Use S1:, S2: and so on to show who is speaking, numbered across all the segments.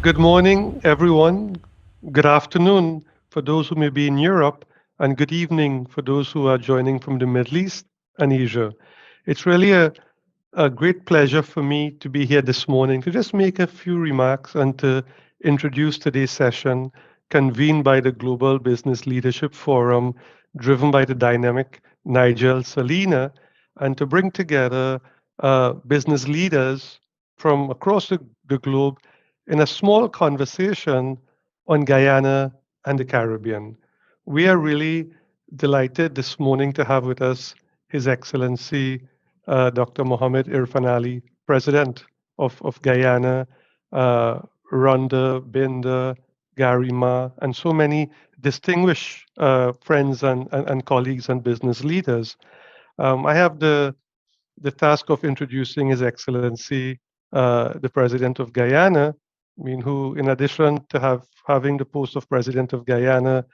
S1: Good morning, everyone. Good afternoon for those who may be in Europe, and good evening for those who are joining from the Middle East and Asia. It's really a great pleasure for me to be here this morning to just make a few remarks and to introduce today's session convened by the Global Business Leadership Forum, driven by the dynamic Nigel Salina, and to bring together business leaders from across the globe in a small conversation on Guyana and the Caribbean. We are really delighted this morning to have with us His Excellency Dr. Mohamed Irfaan Ali, President of Guyana, uh, Rhonda, Binda, Gary Ma, and so many distinguished friends and colleagues and business leaders. I have the task of introducing His Excellency, the President of Guyana, I mean, who, in addition to having the post of President of Guyana,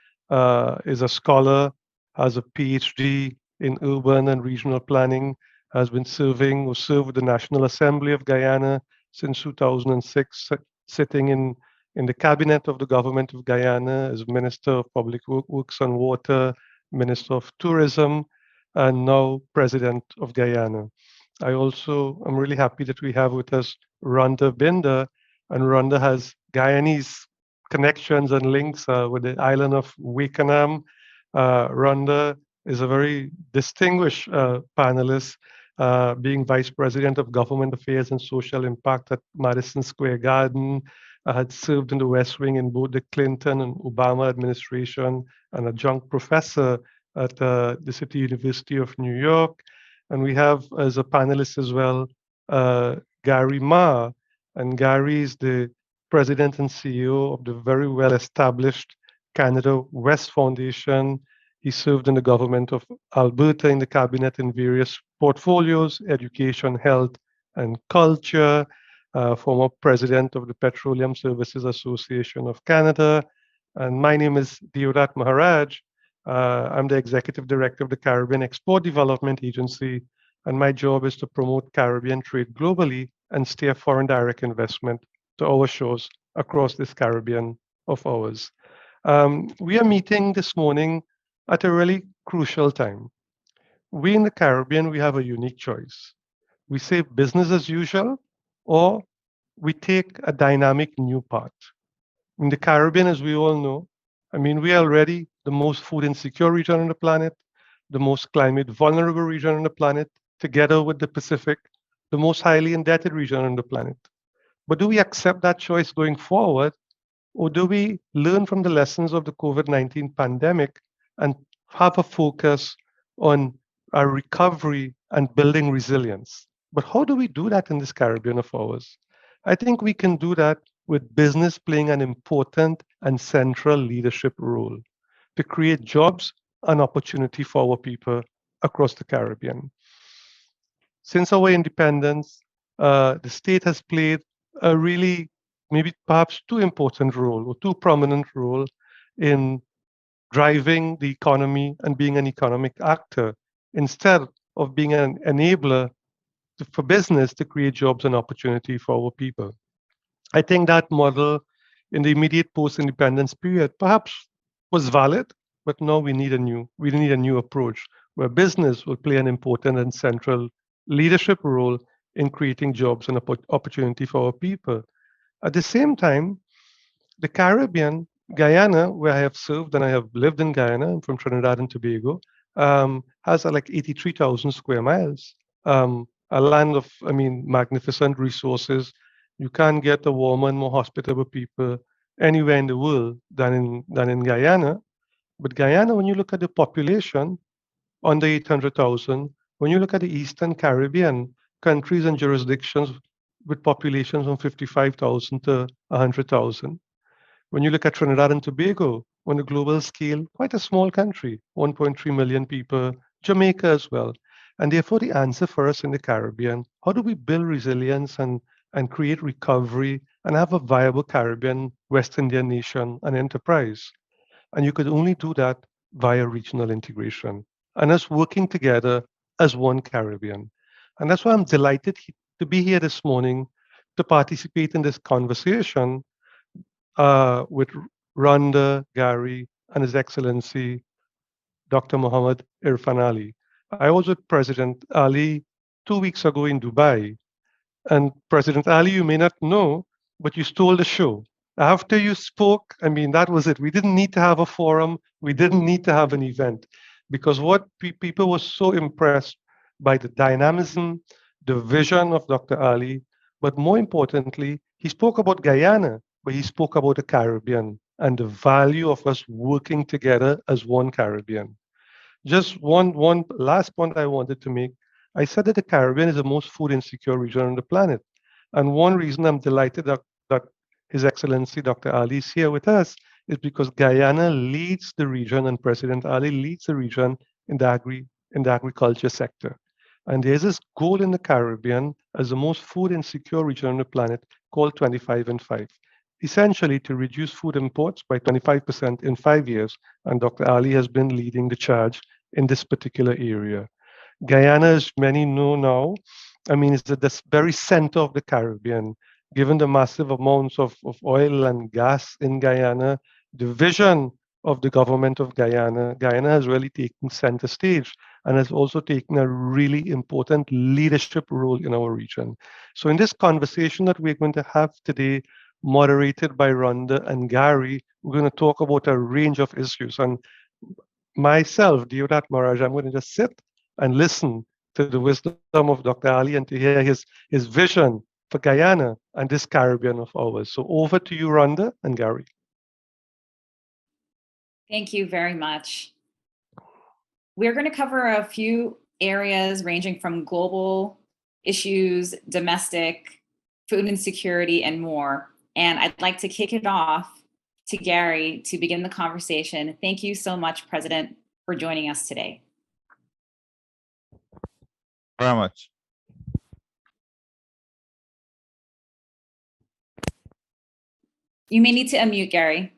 S1: is a scholar, has a PhD in urban and regional planning, has been serving or served with the National Assembly of Guyana since 2006, sitting in the cabinet of the government of Guyana as Minister of Public Works and Water, Minister of Tourism, and now President of Guyana. I also am really happy that we have with us Rhonda Binda, and Rhonda has Guyanese connections and links with the island of Wakenham. Rhonda is a very distinguished panelist, being Vice President of Government Affairs and Social Impact at Madison Square Garden. Had served in the West Wing in both the Clinton and Obama administration, and adjunct professor at the City University of New York. And we have as a panelist as well Gary Ma. And Gary is the president and CEO of the very well established Canada West Foundation. He served in the government of Alberta in the cabinet in various portfolios: education, health, and culture. Former president of the Petroleum Services Association of Canada. And my name is Deodat Maharaj. I'm the executive director of the Caribbean Export Development Agency, and my job is to promote Caribbean trade globally and steer foreign direct investment to our shores across this Caribbean of ours. We are meeting this morning at a really crucial time. We in the Caribbean, we have a unique choice. We say business as usual, or we take a dynamic new path. In the Caribbean, as we all know, I mean, we are already the most food insecure region on the planet, the most climate vulnerable region on the planet, together with the Pacific, the most highly indebted region on the planet. But do we accept that choice going forward, or do we learn from the lessons of the COVID 19 pandemic and have a focus on our recovery and building resilience? But how do we do that in this Caribbean of ours? I think we can do that with business playing an important and central leadership role to create jobs and opportunity for our people across the Caribbean. Since our independence, the state has played a really, maybe perhaps too important role or too prominent role in driving the economy and being an economic actor instead of being an enabler for business to create jobs and opportunity for our people. I think that model in the immediate post-independence period perhaps was valid, but now we need a new approach where business will play an important and central leadership role in creating jobs and opportunity for our people. At the same time, the Caribbean, Guyana, where I have served and I have lived in Guyana, I'm from Trinidad and Tobago, has like 83,000 square miles. A land of, I mean, magnificent resources. You can't get a warmer and more hospitable people anywhere in the world than in Guyana. But Guyana, when you look at the population, under 800,000, when you look at the Eastern Caribbean countries and jurisdictions with populations from 55,000 to 100,000, when you look at Trinidad and Tobago, on a global scale, quite a small country, 1.3 million people, Jamaica as well. And therefore, the answer for us in the Caribbean, how do we build resilience and create recovery and have a viable Caribbean West Indian nation and enterprise? And you could only do that via regional integration and us working together as one Caribbean. And that's why I'm delighted to be here this morning to participate in this conversation with Rhonda, Gary, and His Excellency Dr. Mohamed Irfaan Ali. I was with President Ali 2 weeks ago in Dubai. And President Ali, you may not know, but you stole the show. After you spoke, I mean, that was it. We didn't need to have a forum. We didn't need to have an event because what people were so impressed by the dynamism, the vision of Dr. Ali, but more importantly, he spoke about Guyana, but he spoke about the Caribbean and the value of us working together as one Caribbean. Just one last point I wanted to make. I said that the Caribbean is the most food insecure region on the planet. And one reason I'm delighted that His Excellency Dr. Ali is here with us is because Guyana leads the region and President Ali leads the region in the agriculture sector. And there's this goal in the Caribbean as the most food insecure region on the planet called 25 and 5, essentially to reduce food imports by 25% in 5 years. And Dr. Ali has been leading the charge in this particular area. Guyana, as many know now, I mean, it's at the very center of the Caribbean. Given the massive amounts of oil and gas in Guyana, the vision of the government of Guyana has really taken center stage and has also taken a really important leadership role in our region. So, in this conversation that we're going to have today, moderated by Rhonda and Gary, we're going to talk about a range of issues. And myself, Deodat Maharaj, I'm going to just sit and listen to the wisdom of Dr. Ali and to hear his vision for Guyana and this Caribbean of ours. So over to you, Rhonda and Gary.
S2: Thank you very much. We're going to cover a few areas ranging from global issues, domestic, food insecurity, and more. And I'd like to kick it off to Gary to begin the conversation. Thank you so much, President, for joining us today.
S3: Very much.
S2: You may need to unmute, Gary.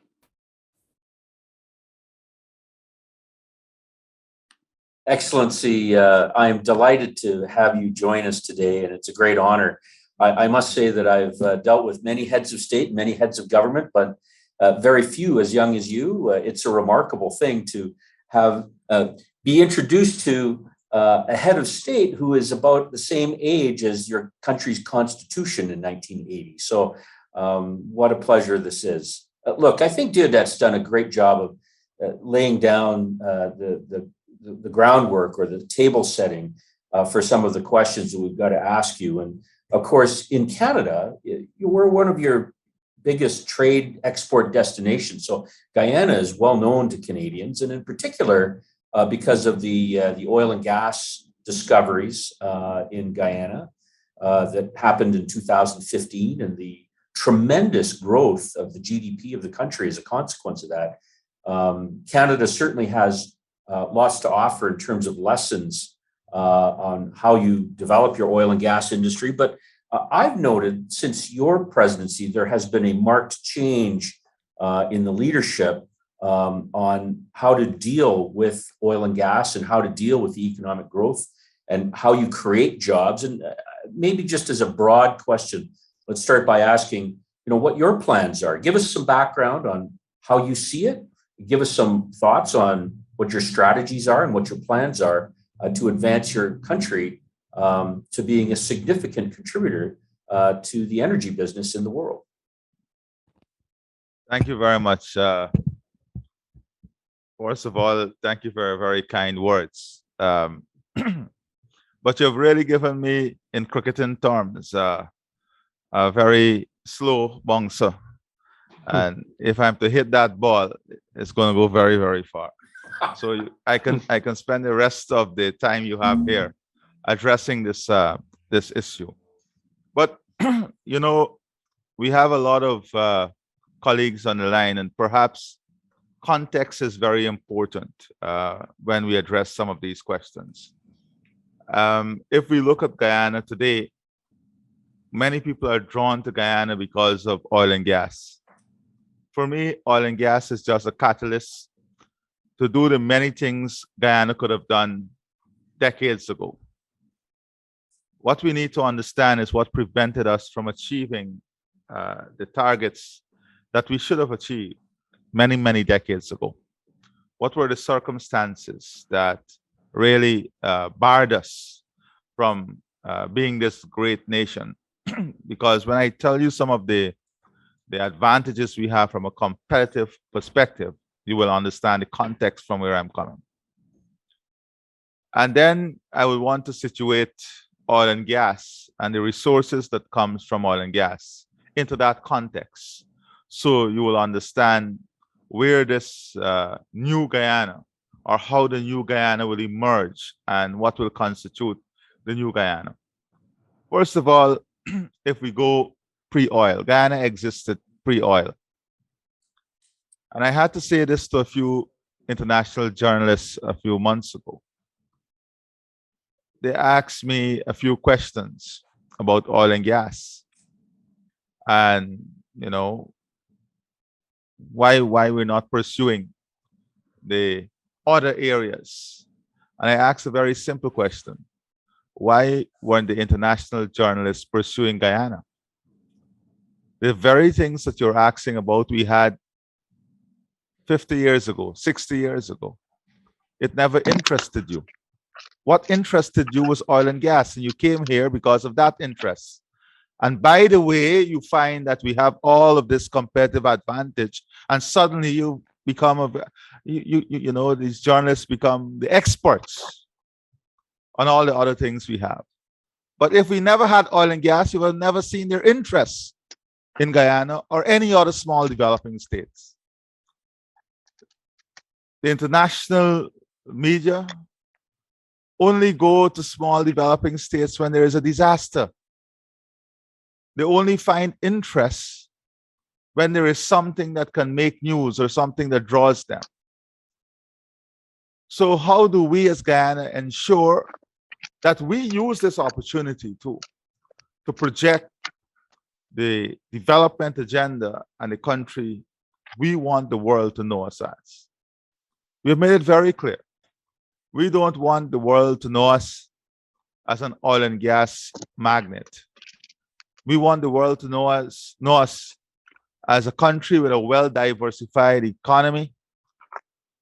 S4: Excellency, I am delighted to have you join us today, and it's a great honor. I must say that I've dealt with many heads of state, many heads of government, but very few as young as you. It's a remarkable thing to have be introduced to a head of state who is about the same age as your country's constitution in 1980. So what a pleasure this is. Look, I think Deodat's done a great job of laying down the groundwork or the table setting for some of the questions that we've got to ask you. And of course, in Canada, we're one of your biggest trade export destinations. So Guyana is well known to Canadians, and in particular, because of the oil and gas discoveries in Guyana that happened in 2015 and the tremendous growth of the GDP of the country as a consequence of that. Canada certainly has lots to offer in terms of lessons on how you develop your oil and gas industry. But I've noted since your presidency, there has been a marked change in the leadership on how to deal with oil and gas and how to deal with the economic growth and how you create jobs. And maybe just as a broad question, let's start by asking, what your plans are. Give us some background on how you see it. Give us some thoughts on what your strategies are and what your plans are to advance your country to being a significant contributor to the energy business in the world.
S3: Thank you very much. First of all, thank you for your very kind words. But you've really given me, in cricketing terms, a very slow bouncer. And if I'm to hit that ball, it's going to go very, very far. So I can spend the rest of the time you have here addressing this issue. But we have a lot of colleagues on the line, and perhaps context is very important when we address some of these questions. If we look at Guyana today, many people are drawn to Guyana because of oil and gas. For me, oil and gas is just a catalyst to do the many things Guyana could have done decades ago. What we need to understand is what prevented us from achieving the targets that we should have achieved many, many decades ago? What were the circumstances that really barred us from being this great nation? Because when I tell you some of the advantages we have from a competitive perspective, you will understand the context from where I'm coming. And then I would want to situate oil and gas and the resources that comes from oil and gas into that context. So you will understand where this new Guyana, or how the new Guyana will emerge and what will constitute the new Guyana. First of all, if we go pre-oil, Guyana existed pre-oil. And I had to say this to a few international journalists a few months ago. They asked me a few questions about oil and gas, and why we're not pursuing the other areas. And I asked a very simple question: why weren't the international journalists pursuing Guyana? The very things that you're asking about, we had 50 years ago, 60 years ago. It never interested you. What interested you was oil and gas, and you came here because of that interest. And by the way, you find that we have all of this competitive advantage, and suddenly you become these journalists become the experts on all the other things we have. But if we never had oil and gas, you would have never seen their interest in Guyana or any other small developing states. The international media only go to small developing states when there is a disaster. They only find interest when there is something that can make news or something that draws them. So how do we as Guyana ensure that we use this opportunity to project the development agenda and the country we want the world to know us as? We've made it very clear. We don't want the world to know us as an oil and gas magnate. We want the world to know us as a country with a well-diversified economy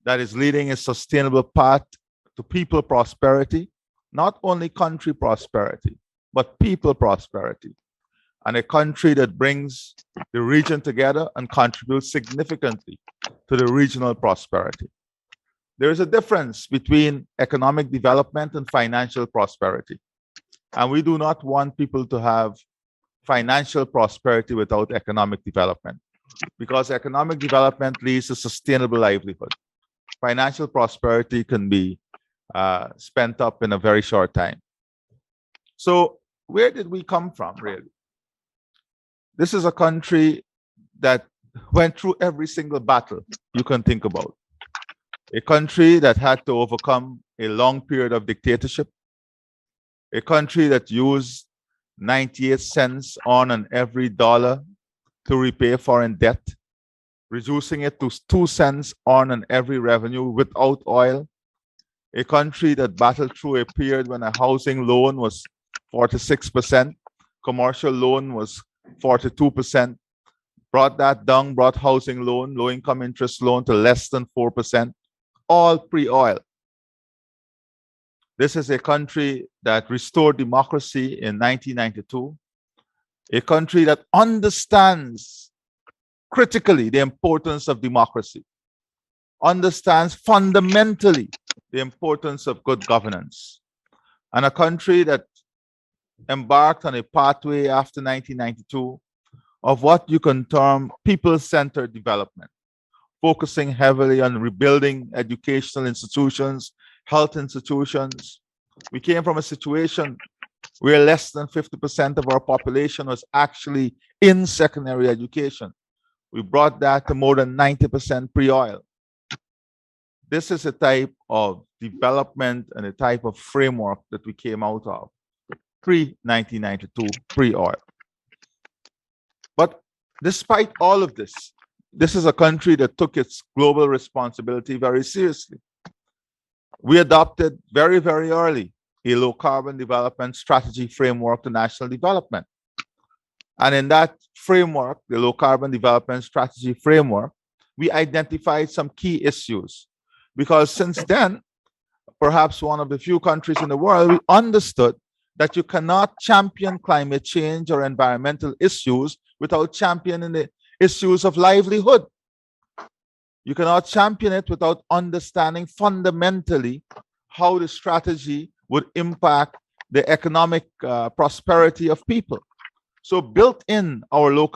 S3: that is leading a sustainable path to people prosperity, not only country prosperity, but people prosperity, and a country that brings the region together and contributes significantly to the regional prosperity. There is a difference between economic development and financial prosperity. And we do not want people to have financial prosperity without economic development, because economic development leads to sustainable livelihood. Financial prosperity can be spent up in a very short time. So where did we come from, really? This is a country that went through every single battle you can think about. A country that had to overcome a long period of dictatorship. A country that used 98 cents on every dollar to repay foreign debt, reducing it to 2 cents on every revenue without oil. A country that battled through a period when a housing loan was 46%, commercial loan was 42%, brought that down, brought housing loan, low-income interest loan to less than 4%, all pre-oil. This is a country that restored democracy in 1992, a country that understands critically the importance of democracy, understands fundamentally the importance of good governance, and a country that embarked on a pathway after 1992 of what you can term people-centered development, focusing heavily on rebuilding educational institutions, health institutions. We came from a situation where less than 50% of our population was actually in secondary education. We brought that to more than 90% pre-oil. This is a type of development and a type of framework that we came out of pre-1992, pre-oil. But despite all of this, this is a country that took its global responsibility very seriously. We adopted very, very early a low carbon development strategy framework to national development. And in that framework, the low carbon development strategy framework, we identified some key issues. Because since then, perhaps one of the few countries in the world, we understood that you cannot champion climate change or environmental issues without championing the issues of livelihood. You cannot champion it without understanding fundamentally how the strategy would impact the economic prosperity of people. So built in our low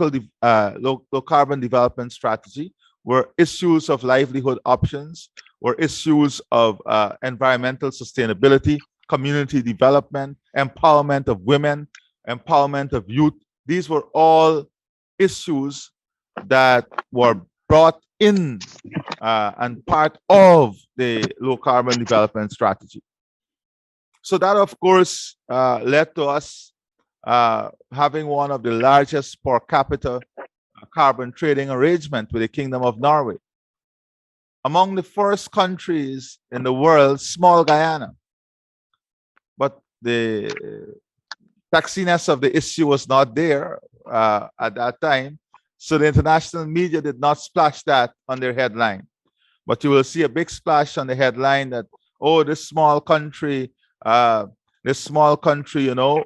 S3: carbon development strategy were issues of livelihood options, were issues of environmental sustainability, community development, empowerment of women, empowerment of youth. These were all issues that were brought in and part of the low carbon development strategy. So that, of course, led to us having one of the largest per capita carbon trading arrangement with the Kingdom of Norway. Among the first countries in the world, small Guyana. But the sexiness of the issue was not there at that time. So the international media did not splash that on their headline. But you will see a big splash on the headline that, oh, this small country, you know,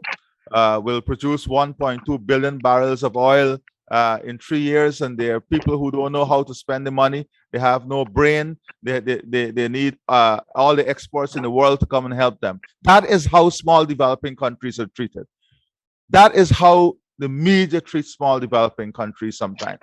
S3: will produce 1.2 billion barrels of oil in 3 years, and there are people who don't know how to spend the money. They have no brain. They need all the experts in the world to come and help them. That is how small developing countries are treated. That is how the media treats small developing countries sometimes.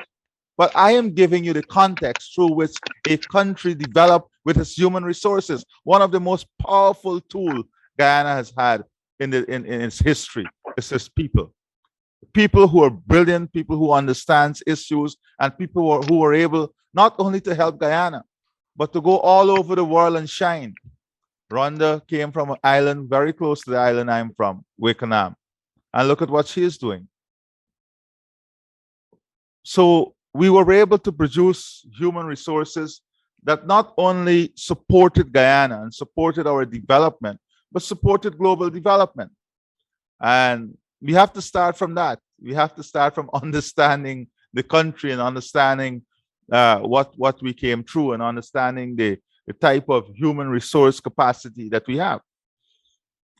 S3: But I am giving you the context through which a country developed with its human resources. One of the most powerful tools Guyana has had in its history is its people. People who are brilliant, people who understand issues, and people who are able not only to help Guyana, but to go all over the world and shine. Rhonda came from an island very close to the island I'm from, Wakenham. And look at what she is doing. So we were able to produce human resources that not only supported Guyana and supported our development, but supported global development. And we have to start from that. We have to start from understanding the country and understanding what we came through and understanding the type of human resource capacity that we have.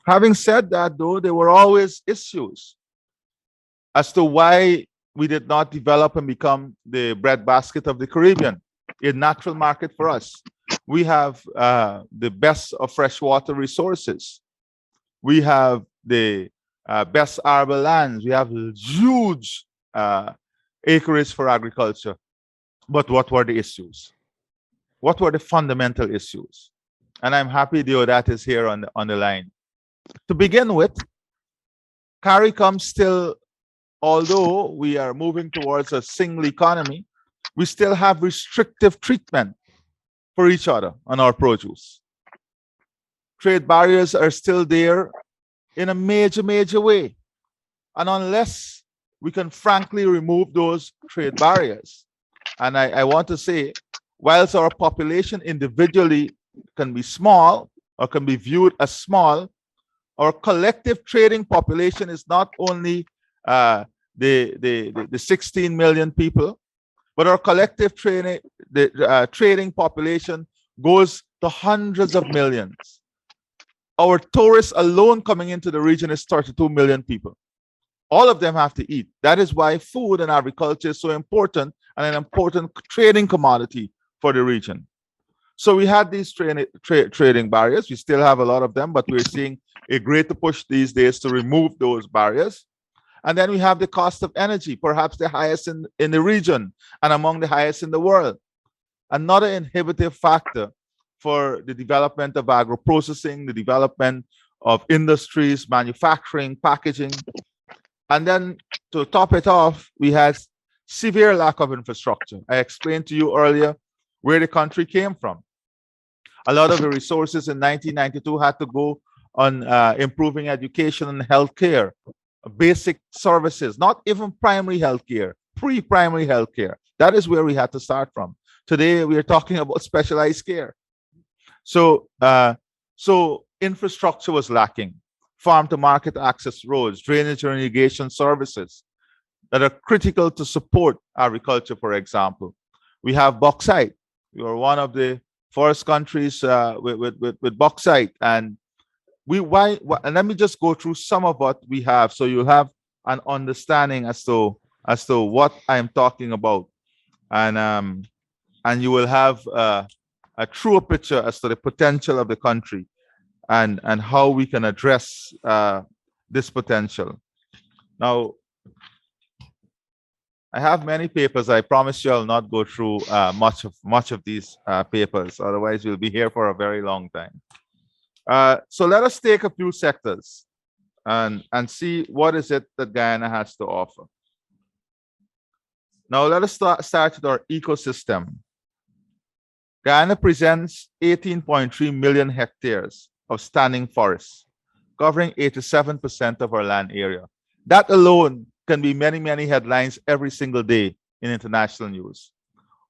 S3: Having said that, though, there were always issues as to why we did not develop and become the breadbasket of the Caribbean, a natural market for us. We have the best of freshwater resources. We have the best arable lands. We have huge acreage for agriculture. But what were the issues? What were the fundamental issues? And I'm happy Deodat is here on the line. To begin with, CARICOM still, although we are moving towards a single economy, we still have restrictive treatment for each other on our produce. Trade barriers are still there in a major way. And unless we can frankly remove those trade barriers, and I want to say, whilst our population individually can be small or can be viewed as small, our collective trading population is not only the 16 million people, but our collective trading population goes to hundreds of millions. Our tourists alone coming into the region is 32 million people. All of them have to eat. That is why food and agriculture is so important and an important trading commodity for the region. So we had these trading barriers. We still have a lot of them, but we're seeing a greater push these days to remove those barriers. And then we have the cost of energy, perhaps the highest in the region and among the highest in the world. Another inhibitive factor for the development of agro-processing, the development of industries, manufacturing, packaging. And then to top it off, we had severe lack of infrastructure. I explained to you earlier where the country came from. A lot of the resources in 1992 had to go on improving education and healthcare, basic services, not even primary healthcare, pre-primary healthcare. That is where we had to start from. Today, we are talking about specialized care. So infrastructure was lacking. Farm to market access roads, drainage and irrigation services. that are critical to support agriculture, for example. We have bauxite. We are one of the first countries with bauxite. And and let me just go through some of what we have so you'll have an understanding as to what I'm talking about. And you will have a truer picture as to the potential of the country and how we can address this potential. Now, I have many papers. I promise you I'll not go through much of these papers. Otherwise, we'll be here for a very long time. So let us take a few sectors and see what is it that Guyana has to offer. Now, let us start with our ecosystem. Guyana presents 18.3 million hectares of standing forests, covering 87% of our land area. That alone can be many, many headlines every single day in international news.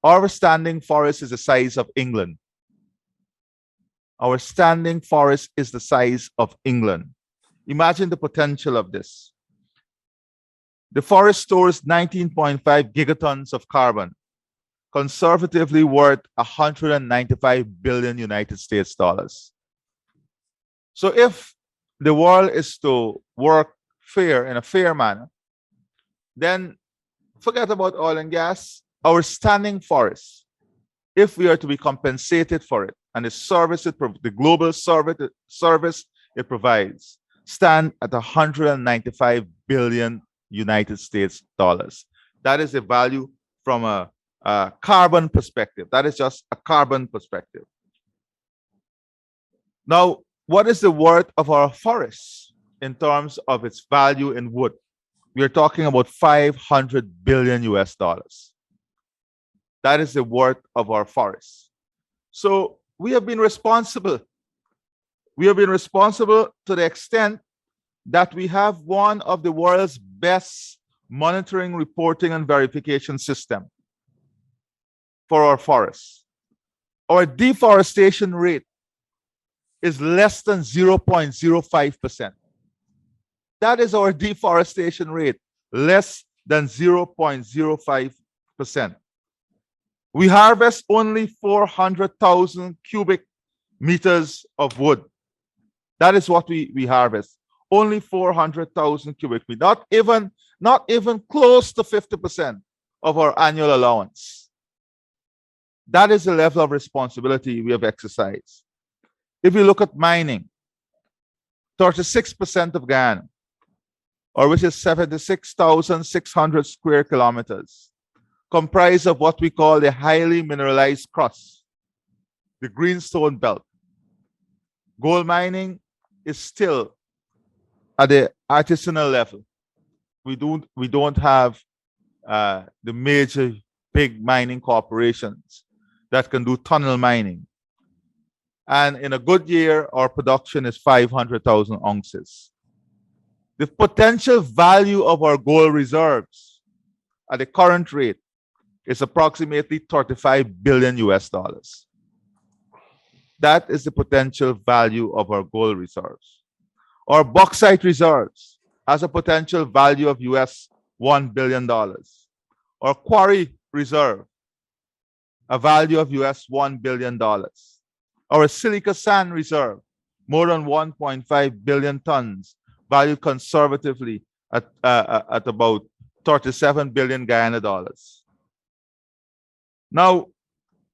S3: Our standing forest is the size of England. Our standing forest is the size of England. Imagine the potential of this. The forest stores 19.5 gigatons of carbon, conservatively worth 195 billion United States dollars. So if the world is to work fair in a fair manner, then forget about oil and gas. Our standing forest, if we are to be compensated for it and the global service it provides, stand at 195 billion United States dollars. That is the value from a carbon perspective. That is just a carbon perspective. Now, what is the worth of our forests in terms of its value in wood? We are talking about 500 billion US dollars. That is the worth of our forests. So we have been responsible. We have been responsible to the extent that we have one of the world's best monitoring, reporting, and verification system for our forests. Our deforestation rate is less than 0.05%. That is our deforestation rate, less than 0.05%. We harvest only 400,000 cubic meters of wood. That is what we harvest. Only 400,000 cubic meters. Not even close to 50% of our annual allowance. That is the level of responsibility we have exercised. If you look at mining, 36% of Guyana, or which is 76,600 square kilometers, comprised of what we call the highly mineralized crust, the greenstone belt. Gold mining is still at the artisanal level. We don't have the major big mining corporations that can do tunnel mining. And in a good year, our production is 500,000 ounces. The potential value of our gold reserves at the current rate is approximately 35 billion US dollars. That is the potential value of our gold reserves. Our bauxite reserves has a potential value of US $1 billion. Our quarry reserve, a value of US $1 billion. Our silica sand reserve, more than 1.5 billion tons, valued conservatively at about 37 billion Guyana dollars. Now,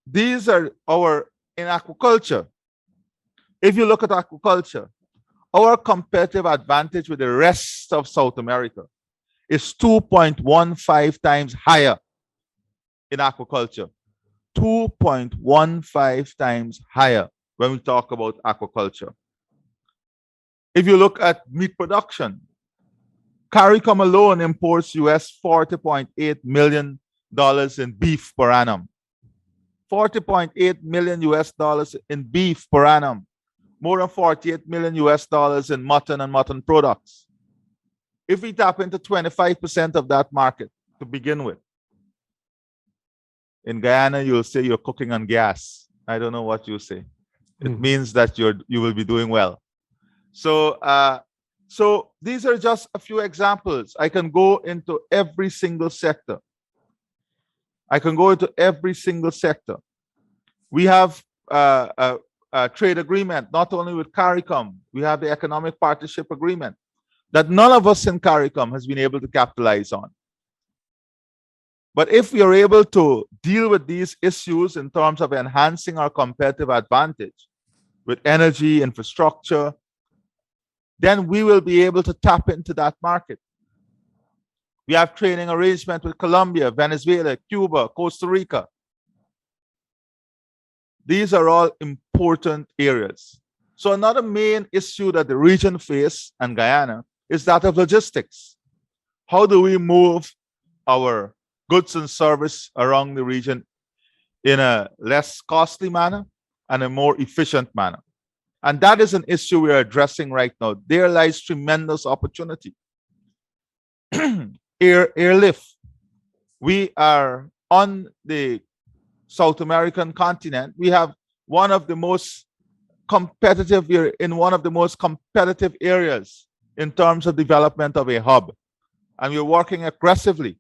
S3: these are in aquaculture. If you look at aquaculture, our competitive advantage with the rest of South America is 2.15 times higher in aquaculture. 2.15 times higher when we talk about aquaculture. If you look at meat production, CARICOM alone imports US $40.8 million in beef per annum. 40.8 million US dollars in beef per annum. More than 48 million US dollars in mutton and mutton products. If we tap into 25% of that market to begin with, in Guyana, you'll say you're cooking on gas. I don't know what you say. It means that you will be doing well. So So these are just a few examples. I can go into every single sector. We have a trade agreement, not only with CARICOM, we have the economic partnership agreement that none of us in CARICOM has been able to capitalize on. But if we are able to deal with these issues in terms of enhancing our competitive advantage with energy, infrastructure, then we will be able to tap into that market. We have training arrangement with Colombia, Venezuela, Cuba, Costa Rica. These are all important areas. So another main issue that the region faces, and Guyana, is that of logistics. How do we move our goods and service around the region in a less costly manner and a more efficient manner? And that is an issue we are addressing right now. There lies tremendous opportunity. Airlift. We are on the South American continent. We have one of the most competitive areas in terms of development of a hub. And we're working aggressively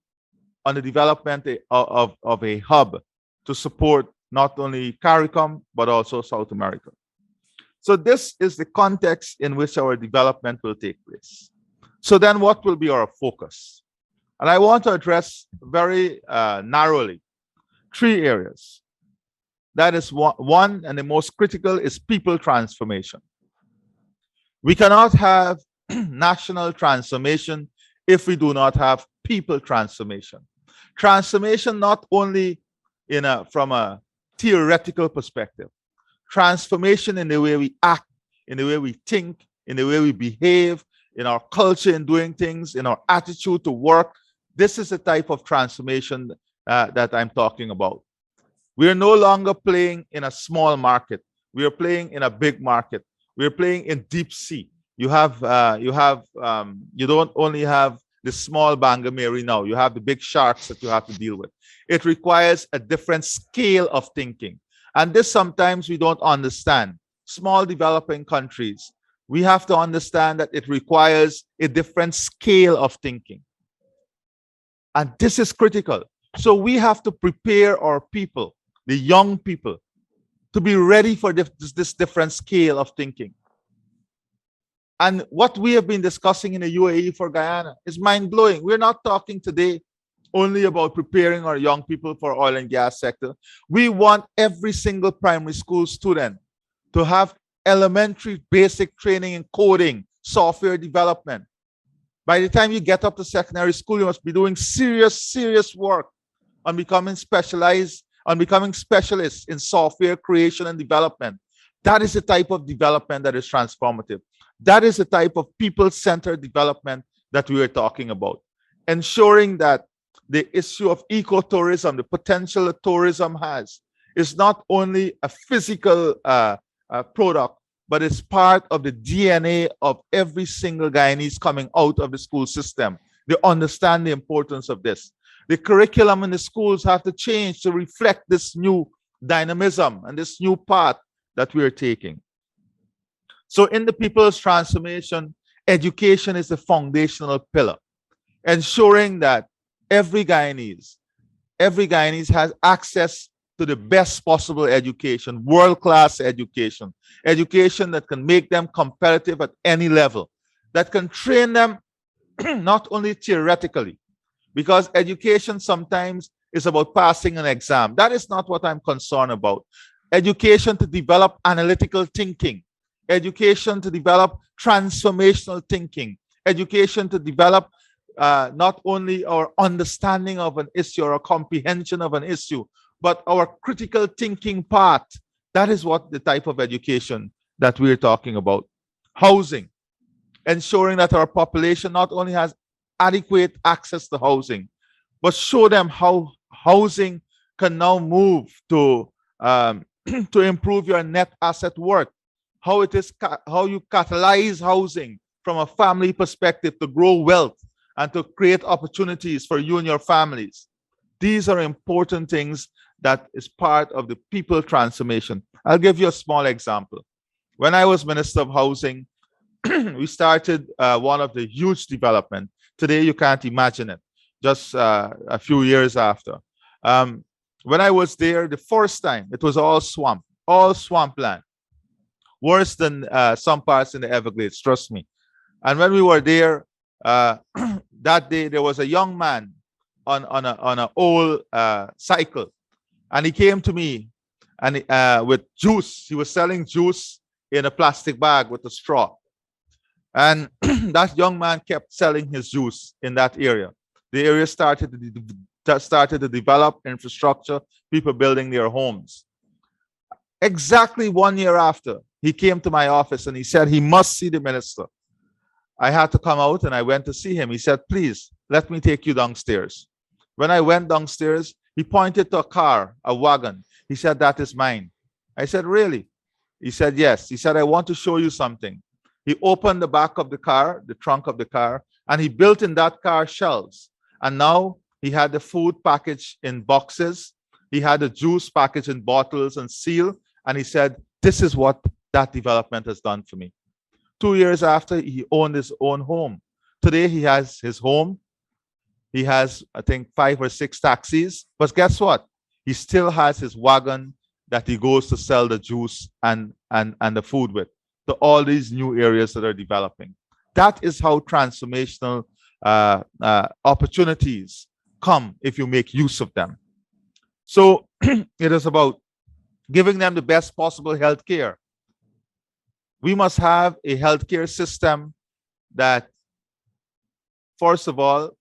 S3: on the development of a hub to support not only CARICOM, but also South America. So this is the context in which our development will take place. So then what will be our focus? And I want to address very narrowly 3 areas. That is one, and the most critical is people transformation. We cannot have national transformation if we do not have people transformation. Transformation not only from a theoretical perspective, transformation in the way we act, in the way we think, in the way we behave, in our culture in doing things, in our attitude to work. This is the type of transformation that I'm talking about. We are no longer playing in a small market. We are playing in a big market. We are playing in deep sea. You don't only have the small Bangameri now. You have the big sharks that you have to deal with. It requires a different scale of thinking. And this sometimes we don't understand. Small developing countries, we have to understand that it requires a different scale of thinking. And this is critical. So we have to prepare our people, the young people, to be ready for this different scale of thinking. And what we have been discussing in the UAE for Guyana is mind-blowing. We're not talking today only about preparing our young people for oil and gas sector. We want every single primary school student to have elementary basic training in coding, software development. By the time you get up to secondary school, you must be doing serious work on becoming specialists in software creation and development. That is the type of development that is transformative. That is the type of people-centered development that we are talking about. Ensuring that the issue of ecotourism, the potential that tourism has, is not only a physical product, but it's part of the DNA of every single Guyanese coming out of the school system. They understand the importance of this. The curriculum in the schools have to change to reflect this new dynamism and this new path that we are taking. So in the people's transformation, education is the foundational pillar, ensuring that every Guyanese has access to the best possible education, world-class education, education that can make them competitive at any level, that can train them not only theoretically, because education sometimes is about passing an exam. That is not what I'm concerned about. Education to develop analytical thinking, education to develop transformational thinking, education to develop not only our understanding of an issue or a comprehension of an issue, but our critical thinking part. That is what the type of education that we're talking about. Housing, ensuring that our population not only has adequate access to housing, but show them how housing can now move to improve your net asset worth, how you catalyze housing from a family perspective to grow wealth and to create opportunities for you and your families. These are important things that is part of the people transformation. I'll give you a small example. When I was Minister of Housing, we started one of the huge development. Today, you can't imagine it, just a few years after. When I was there the first time, it was all swampland, worse than some parts in the Everglades, trust me. And when we were there, that day, there was a young man on an old cycle, and he came to me and with juice. He was selling juice in a plastic bag with a straw. And that young man kept selling his juice in that area. The area started to develop infrastructure, people building their homes. Exactly 1 year after, he came to my office and he said he must see the minister. I had to come out and I went to see him. He said, please, let me take you downstairs. When I went downstairs, he pointed to a car, a wagon. He said, that is mine. I said, really? He said, yes. He said, I want to show you something. He opened the back of the car, the trunk of the car, and he built in that car shelves. And now he had the food packaged in boxes. He had the juice packaged in bottles and sealed. And he said, this is what that development has done for me. 2 years after, he owned his own home. Today, he has his home. He has, I think, 5 or 6 taxis. But guess what? He still has his wagon that he goes to sell the juice and the food with to all these new areas that are developing. That is how transformational opportunities come if you make use of them. So it is about giving them the best possible health care. We must have a healthcare system that, first of all,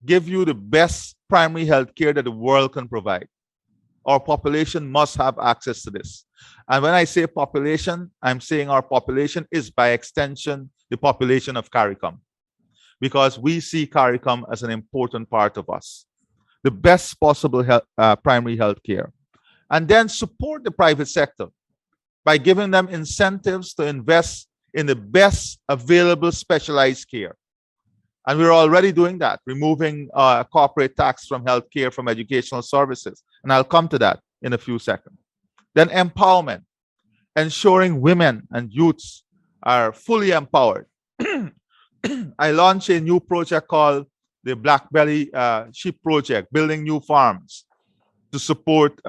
S3: give you the best primary health care that the world can provide. Our population must have access to this. And when I say population, I'm saying our population is by extension the population of CARICOM, because we see CARICOM as an important part of us. The best possible primary health care. And then support the private sector by giving them incentives to invest in the best available specialized care. And we're already doing that, removing corporate tax from healthcare, from educational services. And I'll come to that in a few seconds. Then empowerment, ensuring women and youths are fully empowered. I launched a new project called the Black Belly Sheep Project, building new farms to support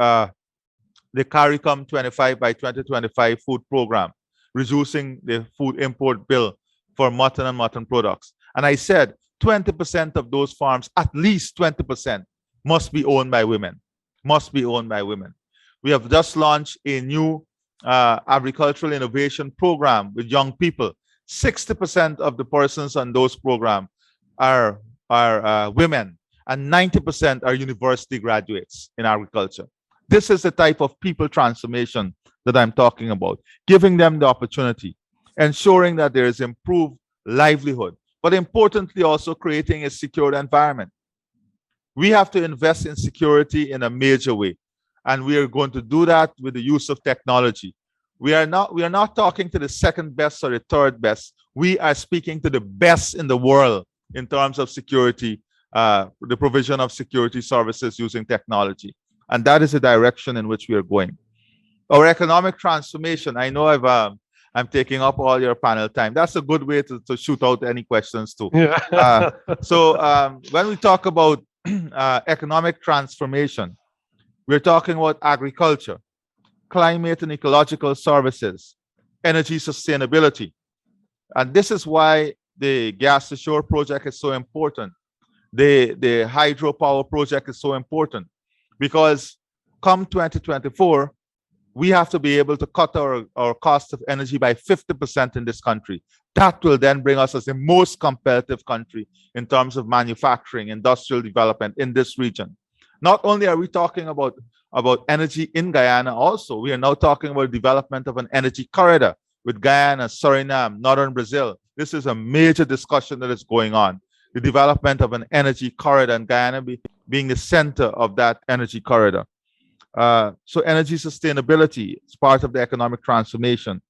S3: the CARICOM 25 by 2025 food program, reducing the food import bill for mutton and mutton products. And I said 20% of those farms, at least 20%, must be owned by women, must be owned by women. We have just launched a new agricultural innovation program with young people. 60% of the persons on those programs are women, and 90% are university graduates in agriculture. This is the type of people transformation that I'm talking about, giving them the opportunity, ensuring that there is improved livelihood, but importantly also creating a secure environment. We have to invest in security in a major way, and we are going to do that with the use of technology. We are not talking to the second best or the third best. We are speaking to the best in the world in terms of security, the provision of security services using technology. And that is the direction in which we are going. Our economic transformation, I know I'm taking up all your panel time. That's a good way to shoot out any questions too.
S1: Yeah.
S3: So when we talk about economic transformation, we're talking about agriculture, climate and ecological services, energy sustainability. And this is why the gas to shore project is so important. The hydropower project is so important, because come 2024, we have to be able to cut our cost of energy by 50% in this country. That will then bring us as the most competitive country in terms of manufacturing, industrial development in this region. Not only are we talking about energy in Guyana, also, we are now talking about development of an energy corridor with Guyana, Suriname, northern Brazil. This is a major discussion that is going on. The development of an energy corridor, and Guyana being the center of that energy corridor. So energy sustainability is part of the economic transformation.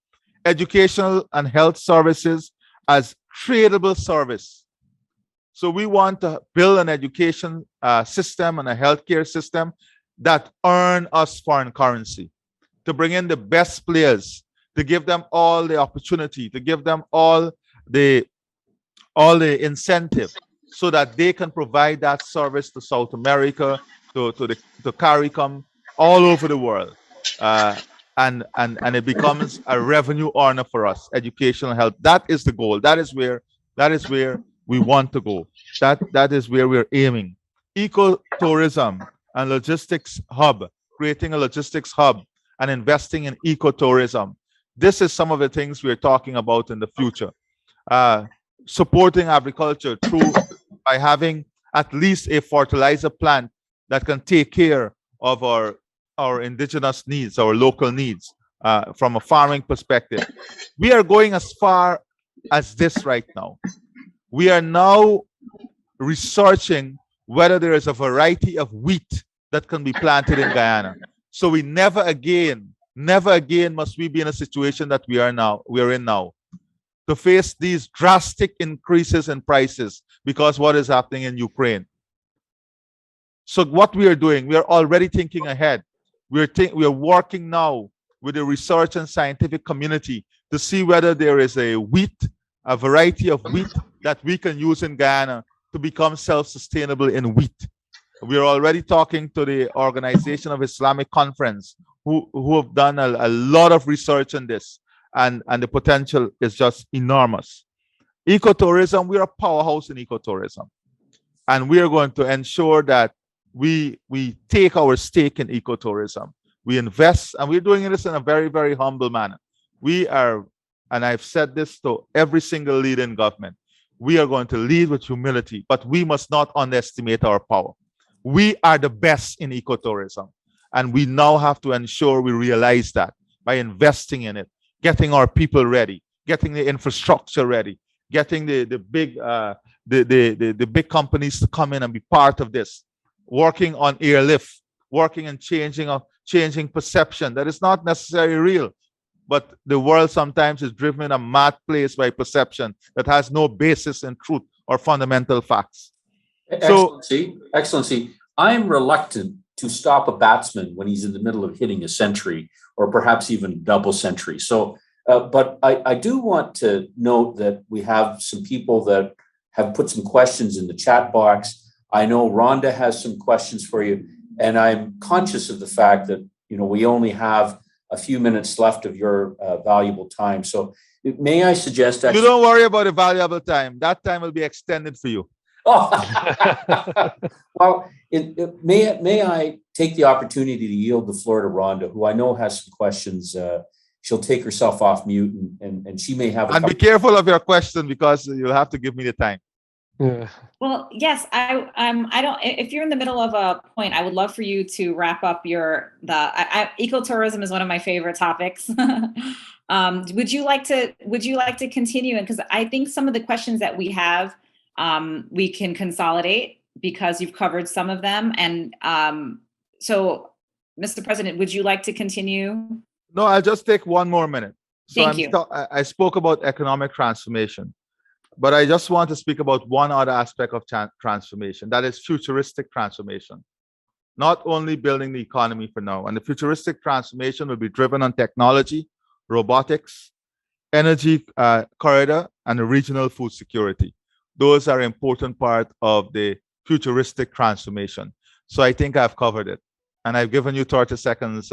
S3: Educational and health services as tradable service. So we want to build an education system and a healthcare system that earn us foreign currency, to bring in the best players, to give them all the opportunity, to give them all the incentive so that they can provide that service to South America, to CARICOM, all over the world. And it becomes a revenue earner for us, educational help. That is the goal. That is where we want to go. That is where we're aiming. Ecotourism and logistics hub, creating a logistics hub and investing in ecotourism. This is some of the things we're talking about in the future. Supporting agriculture by having at least a fertilizer plant that can take care of our indigenous needs, our local needs, from a farming perspective. We are going as far as this right now. We are now researching whether there is a variety of wheat that can be planted in Guyana. So we never again must we be in a situation that we are in now, to face these drastic increases in prices because what is happening in Ukraine. So what we are doing, we are already thinking ahead. We are working now with the research and scientific community to see whether there is a variety of wheat that we can use in Guyana to become self-sustainable in wheat. We are already talking to the Organization of Islamic Conference, who have done a lot of research on this, and the potential is just enormous. Ecotourism, we are a powerhouse in ecotourism, and we are going to ensure that we take our stake in ecotourism. We invest, and we're doing this in a very, very humble manner. We are, and I've said this to every single leader in government, we are going to lead with humility, but we must not underestimate our power. We are the best in ecotourism, and we now have to ensure we realize that by investing in it, getting our people ready, getting the infrastructure ready, getting the big companies to come in and be part of this, working on airlift, working and changing perception that is not necessarily real, but the world sometimes is driven in a mad place by perception that has no basis in truth or fundamental facts.
S4: Excellency, I'm reluctant to stop a batsman when he's in the middle of hitting a century or perhaps even double century. So, but I do want to note that we have some people that have put some questions in the chat box. I know Rhonda has some questions for you, and I'm conscious of the fact that, we only have a few minutes left of your valuable time. So may I suggest...
S3: You don't worry about the valuable time. That time will be extended for you.
S4: Oh. Well, may I take the opportunity to yield the floor to Rhonda, who I know has some questions. She'll take herself off mute, and she may have...
S3: And be careful of your question, because you'll have to give me the time.
S1: Yeah.
S2: Well, yes, I don't. If you're in the middle of a point, I would love for you to wrap up ecotourism is one of my favorite topics. Would you like to continue? Because I think some of the questions that we have, we can consolidate because you've covered some of them. And so, Mr. President, would you like to continue?
S3: No, I'll just take one more minute. So
S2: Thank you.
S3: I spoke about economic transformation. But I just want to speak about one other aspect of transformation, that is futuristic transformation. Not only building the economy for now, and the futuristic transformation will be driven on technology, robotics, energy corridor, and the regional food security. Those are important part of the futuristic transformation. So I think I've covered it, and I've given you 30 seconds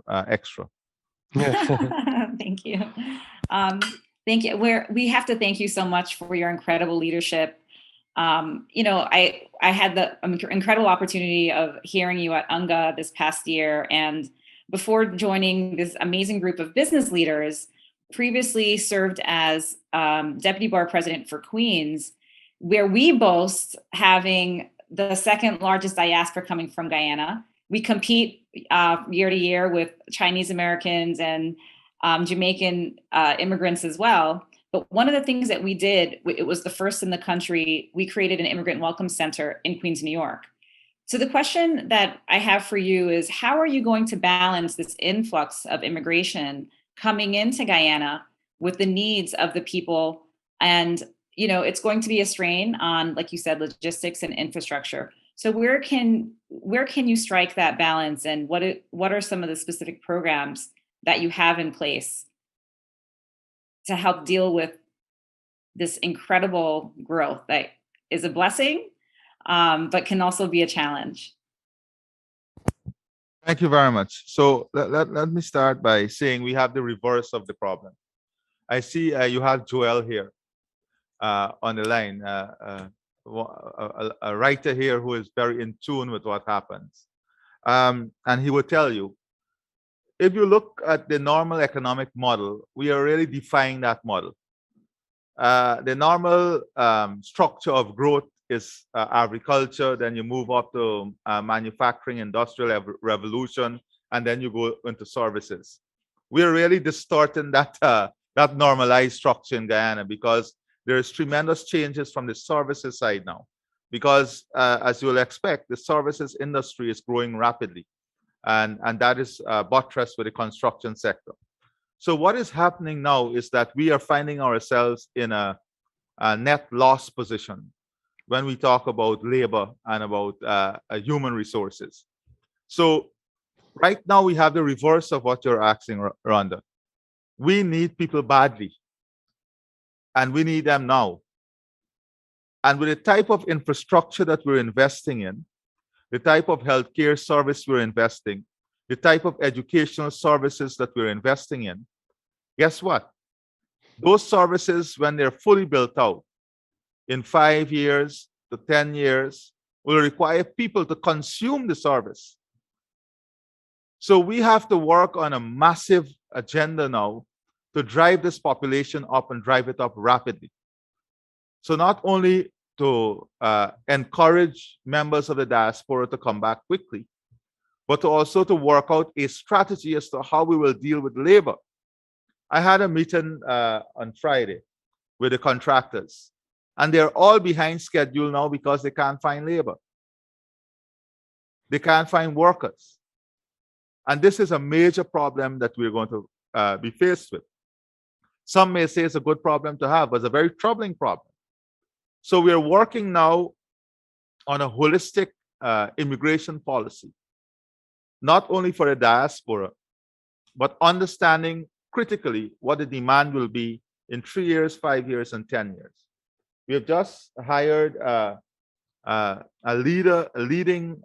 S3: extra.
S2: Thank you. Thank you. We have to thank you so much for your incredible leadership. I had the incredible opportunity of hearing you at UNGA this past year, and before joining this amazing group of business leaders, previously served as Deputy Bar President for Queens, where we boast having the second largest diaspora coming from Guyana. We compete year to year with Chinese Americans and Jamaican immigrants as well. But one of the things that we did, it was the first in the country, we created an immigrant welcome center in Queens, New York. So the question that I have for you is, how are you going to balance this influx of immigration coming into Guyana with the needs of the people? And, it's going to be a strain on, like you said, logistics and infrastructure. So where can you strike that balance, and what are some of the specific programs that you have in place to help deal with this incredible growth that is a blessing, but can also be a challenge?
S3: Thank you very much. So let me start by saying we have the reverse of the problem. I see you have Joel here on the line, a writer here who is very in tune with what happens. And he will tell you, if you look at the normal economic model, we are really defying that model. The normal structure of growth is agriculture, then you move up to manufacturing, industrial revolution, and then you go into services. We're really distorting that, that normalized structure in Guyana because there's tremendous changes from the services side now. Because as you will expect, the services industry is growing rapidly, and that is buttressed with the construction sector. So what is happening now is that we are finding ourselves in a net loss position when we talk about labor and about human resources. So right now we have the reverse of what you're asking, Rhonda. We need people badly, and we need them now. And with the type of infrastructure that we're investing in, the type of healthcare service we're investing, the type of educational services that we're investing in, guess what? Those services, when they're fully built out in 5 years to 10 years, will require people to consume the service. So we have to work on a massive agenda now to drive this population up and drive it up rapidly. So not only to encourage members of the diaspora to come back quickly, but also to work out a strategy as to how we will deal with labor. I had a meeting on Friday with the contractors, and they're all behind schedule now because they can't find labor. They can't find workers. And this is a major problem that we're going to be faced with. Some may say it's a good problem to have, but it's a very troubling problem. So we are working now on a holistic immigration policy, not only for the diaspora, but understanding critically what the demand will be in 3 years, 5 years, and 10 years. We have just hired a leading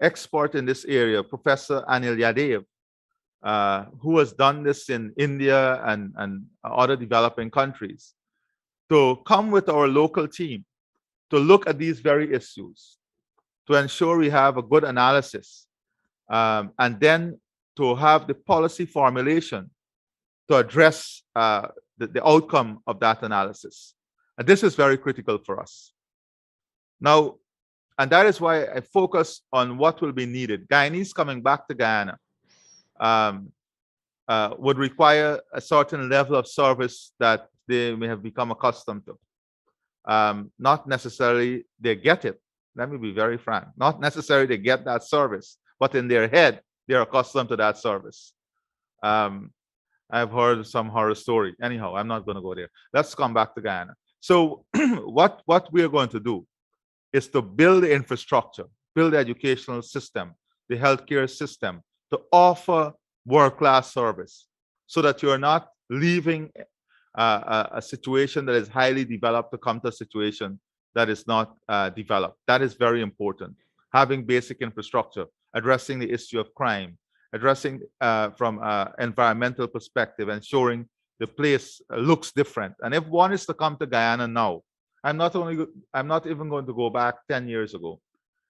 S3: expert in this area, Professor Anglia, who has done this in India and other developing countries, to come with our local team to look at these very issues, to ensure we have a good analysis, and then to have the policy formulation to address the outcome of that analysis. And this is very critical for us. Now, and that is why I focus on what will be needed. Guyanese coming back to Guyana would require a certain level of service that they may have become accustomed to. Not necessarily they get it. Let me be very frank. Not necessarily they get that service, but in their head, they're accustomed to that service. I've heard some horror story. Anyhow, I'm not going to go there. Let's come back to Guyana. So what we are going to do is to build the infrastructure, build the educational system, the healthcare system, to offer world-class service so that you're not leaving a situation that is highly developed to come to a situation that is not developed. That is very important. Having basic infrastructure, addressing the issue of crime, addressing from an environmental perspective, ensuring the place looks different. And if one is to come to Guyana now, I'm not even going to go back 10 years ago.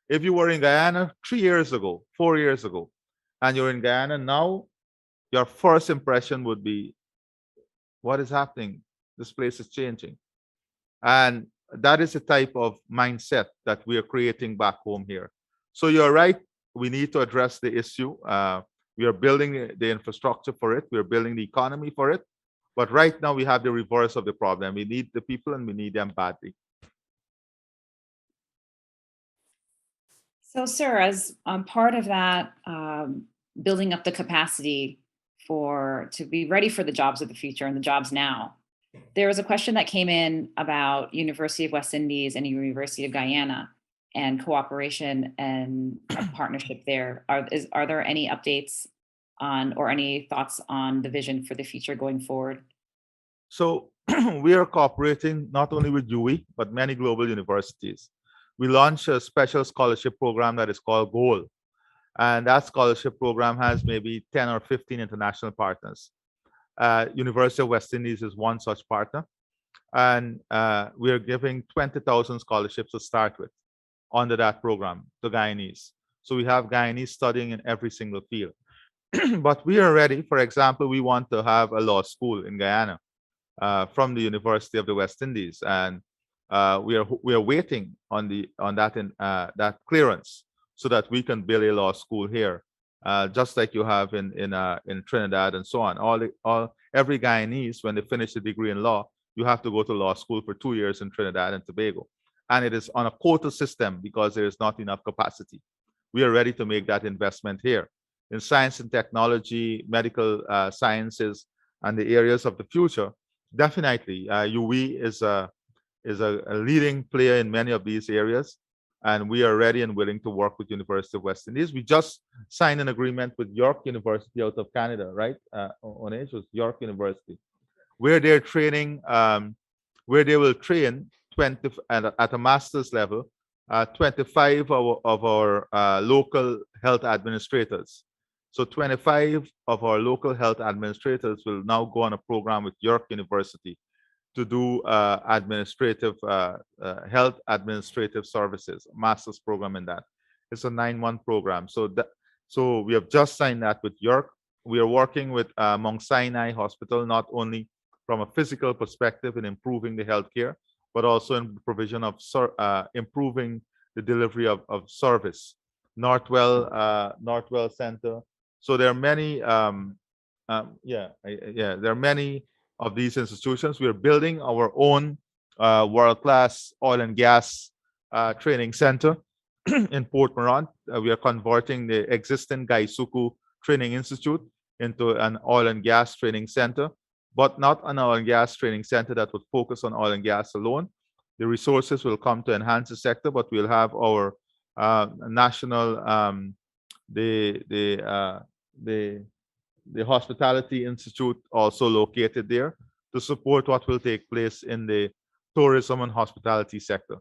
S3: If you were in Guyana 3 years ago, 4 years ago, and you're in Guyana now, your first impression would be, what is happening? This place is changing. And that is the type of mindset that we are creating back home here. So you're right, we need to address the issue. We are building the infrastructure for it. We're building the economy for it. But right now we have the reverse of the problem. We need the people and we need them badly.
S2: So, sir, as part of that, building up the capacity to be ready for the jobs of the future and the jobs now, there was a question that came in about University of West Indies and University of Guyana and cooperation and a partnership there. Are there any updates on, or any thoughts on the vision for the future going forward?
S3: So we are cooperating not only with UE, but many global universities. We launched a special scholarship program that is called GOAL. And that scholarship program has maybe 10 or 15 international partners. University of West Indies is one such partner. And we are giving 20,000 scholarships to start with under that program to Guyanese. So we have Guyanese studying in every single field. But we are ready. For example, we want to have a law school in Guyana from the University of the West Indies, and we are waiting on that clearance so that we can build a law school here, just like you have in Trinidad and so on. Every Guyanese, when they finish a degree in law, you have to go to law school for 2 years in Trinidad and Tobago, and it is on a quota system because there is not enough capacity. We are ready to make that investment here in science and technology, medical sciences, and the areas of the future. Definitely, UE is a leading player in many of these areas, and we are ready and willing to work with University of West Indies. We just signed an agreement with York University out of Canada, right? On it was York University, where they're training, where they will train 20 at a master's level, 25 of our local health administrators. So 25 of our local health administrators will now go on a program with York University to do health administrative services, master's program in that. It's a 9-month program. So we have just signed that with York. We are working with Mount Sinai Hospital, not only from a physical perspective in improving the healthcare, but also in the provision of improving the delivery of service. Northwell Center. So there are many, there are many of these institutions. We are building our own world-class oil and gas training center in Port Morant. We are converting the existing Gaisuku Training Institute into an oil and gas training center, but not an oil and gas training center that would focus on oil and gas alone. The resources will come to enhance the sector, but we'll have our national the Hospitality Institute also located there to support what will take place in the tourism and hospitality sector.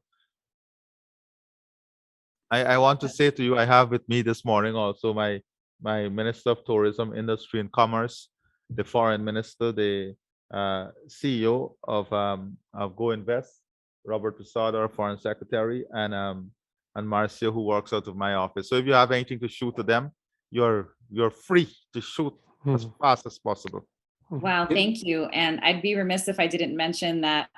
S3: I want to say to you, I have with me this morning also my Minister of Tourism, Industry and Commerce, the Foreign Minister, the CEO of Go Invest, Robert Prasad, our Foreign Secretary, and Marcia, who works out of my office. So if you have anything to shoot to them, you're free to shoot as fast as possible.
S2: Wow, thank you. And I'd be remiss if I didn't mention that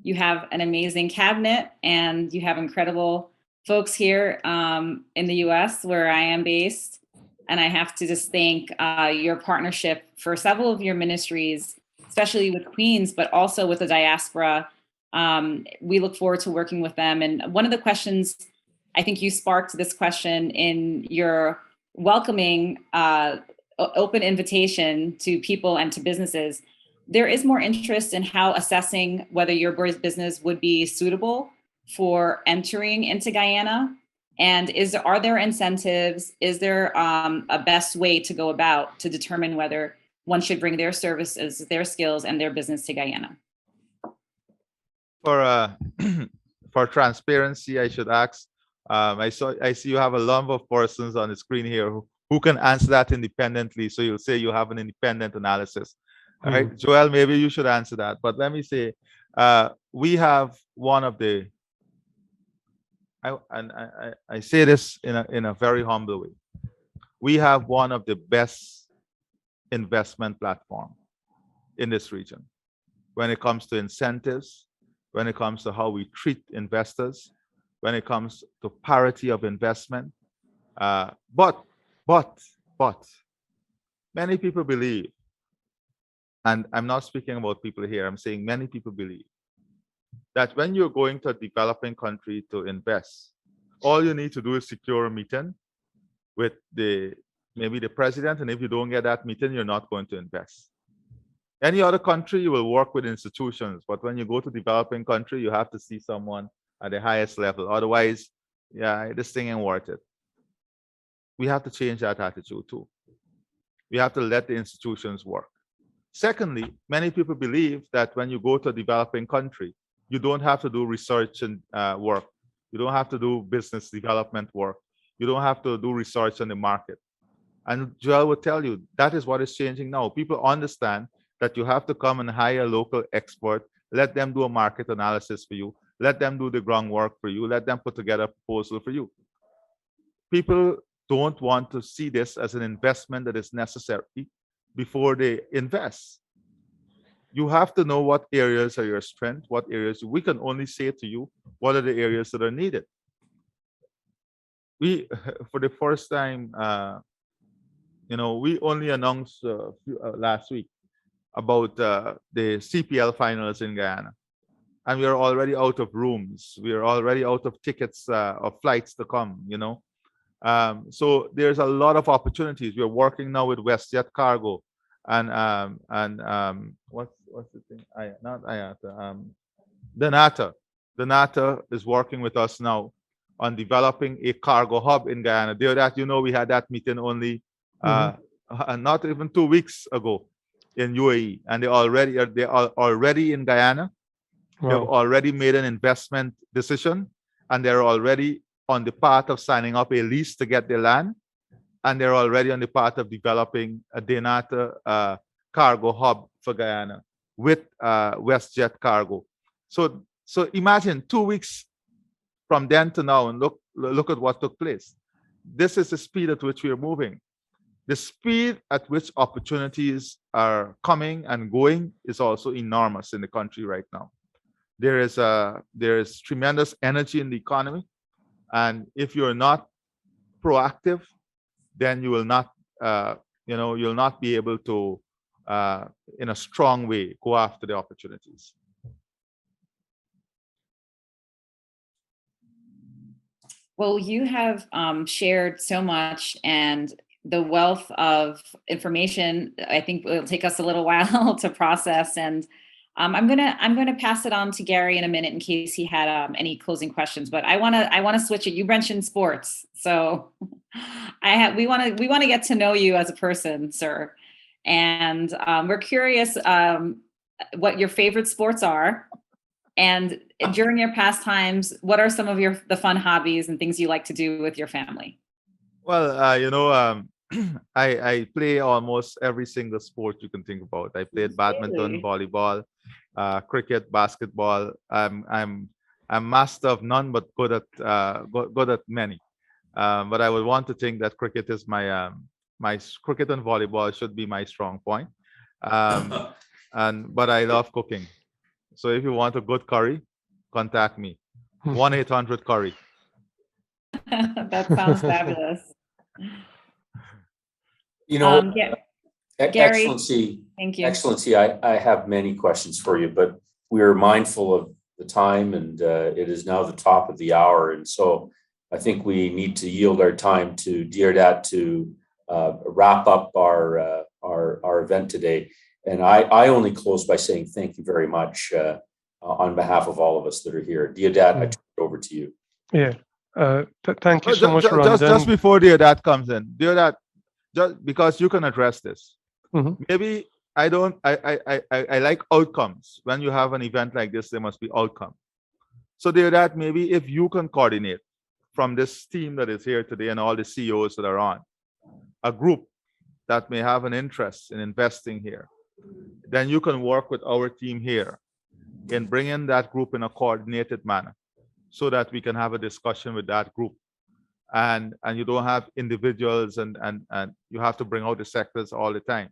S2: you have an amazing cabinet and you have incredible folks here in the US where I am based. And I have to just thank your partnership for several of your ministries, especially with Queens, but also with the diaspora. We look forward to working with them. And one of the questions, I think you sparked this question in your welcoming open invitation to people and to businesses. There is more interest in how assessing whether your business would be suitable for entering into Guyana. And are there incentives? Is there a best way to go about to determine whether one should bring their services, their skills, and their business to Guyana?
S3: For transparency, I should ask. I see you have a number of persons on the screen here who can answer that independently. So you'll say you have an independent analysis. All right, Joel, maybe you should answer that. But let me say, we have one of the. I say this in a very humble way. We have one of the best investment platform in this region when it comes to incentives, when it comes to how we treat investors, when it comes to parity of investment. But many people believe, and I'm not speaking about people here, I'm saying many people believe that when you're going to a developing country to invest, all you need to do is secure a meeting with maybe the president, and if you don't get that meeting, you're not going to invest. Any other country, you will work with institutions, but when you go to developing country, you have to see someone at the highest level. Otherwise, yeah, this thing ain't worth it. We have to change that attitude too. We have to let the institutions work. Secondly, many people believe that when you go to a developing country, you don't have to do research and work. You don't have to do business development work. You don't have to do research on the market. And Joel will tell you that is what is changing now. People understand that you have to come and hire a local expert, let them do a market analysis for you, let them do the groundwork for you, let them put together a proposal for you. People don't want to see this as an investment that is necessary before they invest. You have to know what areas are your strength, what areas we can only say to you, what are the areas that are needed. We, for the first time, we only announced last week about the CPL finals in Guyana. And we are already out of rooms. We are already out of tickets of flights to come, So there's a lot of opportunities. We're working now with WestJet Cargo and what's the thing? Donata. Donata is working with us now on developing a cargo hub in Guyana. Deodat, we had that meeting only not even 2 weeks ago in UAE, and they are already in Guyana.
S1: Wow.
S3: They've already made an investment decision, and they're already on the path of signing up a lease to get their land, and they're already on the path of developing a Donata cargo hub for Guyana with WestJet Cargo. So imagine 2 weeks from then to now, and look at what took place. This is the speed at which we are moving. The speed at which opportunities are coming and going is also enormous in the country right now. There is tremendous energy in the economy, and if you're not proactive, then you will not, you'll not be able to, in a strong way, go after the opportunities.
S2: Well, you have shared so much, and the wealth of information, I think it'll take us a little while to process. And I'm gonna pass it on to Gary in a minute in case he had any closing questions. But I wanna switch it. You mentioned sports, so we wanna get to know you as a person, sir. And we're curious what your favorite sports are. And during your pastimes, what are some of the fun hobbies and things you like to do with your family?
S3: Well, I play almost every single sport you can think about. I played badminton, volleyball, cricket, basketball. I'm master of none, but good at many. But I would want to think that cricket is my cricket and volleyball should be my strong point. But I love cooking. So if you want a good curry, contact me. 1-800-curry.
S2: That sounds fabulous. Gary,
S4: Excellency,
S2: thank you.
S4: Excellency, I have many questions for you, but we are mindful of the time, and it is now the top of the hour. And so I think we need to yield our time to Deodat to wrap up our event today. And I only close by saying thank you very much on behalf of all of us that are here. Deodat, I turn it over to you.
S1: Yeah. Thank you so much, Rhonda.
S3: Just before Deodat comes in, Deodat, just because you can address this, maybe I like outcomes. When you have an event like this, there must be outcome. So Deodat, maybe if you can coordinate from this team that is here today and all the CEOs that are on, a group that may have an interest in investing here, then you can work with our team here in bringing that group in a coordinated manner so that we can have a discussion with that group. And you don't have individuals and you have to bring out the sectors all the time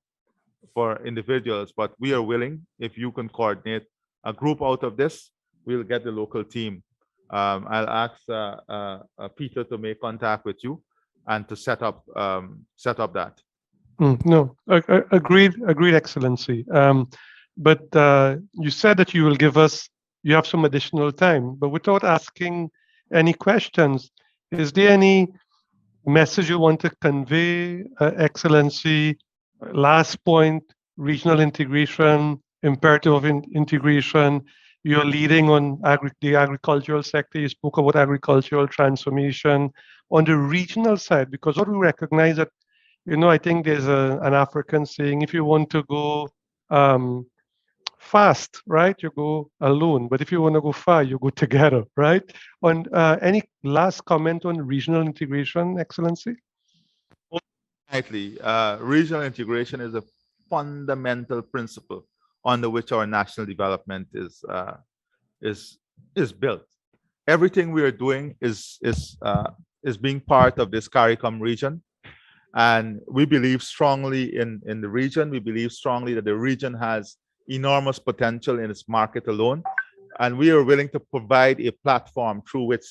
S3: for individuals. But we are willing, if you can coordinate a group out of this, we'll get the local team. I'll ask Peter to make contact with you and to set up that.
S1: No, agreed, Excellency. But you said that you have some additional time, but without asking any questions, is there any message you want to convey, Excellency? Last point, regional integration, imperative of integration. You're leading on the agricultural sector. You spoke about agricultural transformation on the regional side, because what we recognize that I think there's an African saying, if you want to go fast, right, you go alone. But if you want to go far, you go together, right? On any last comment on regional integration, Excellency?
S3: Exactly. Regional integration is a fundamental principle under which our national development is built. Everything we are doing is being part of this CARICOM region, and we believe strongly in the region. We believe strongly that the region has enormous potential in its market alone, and we are willing to provide a platform through which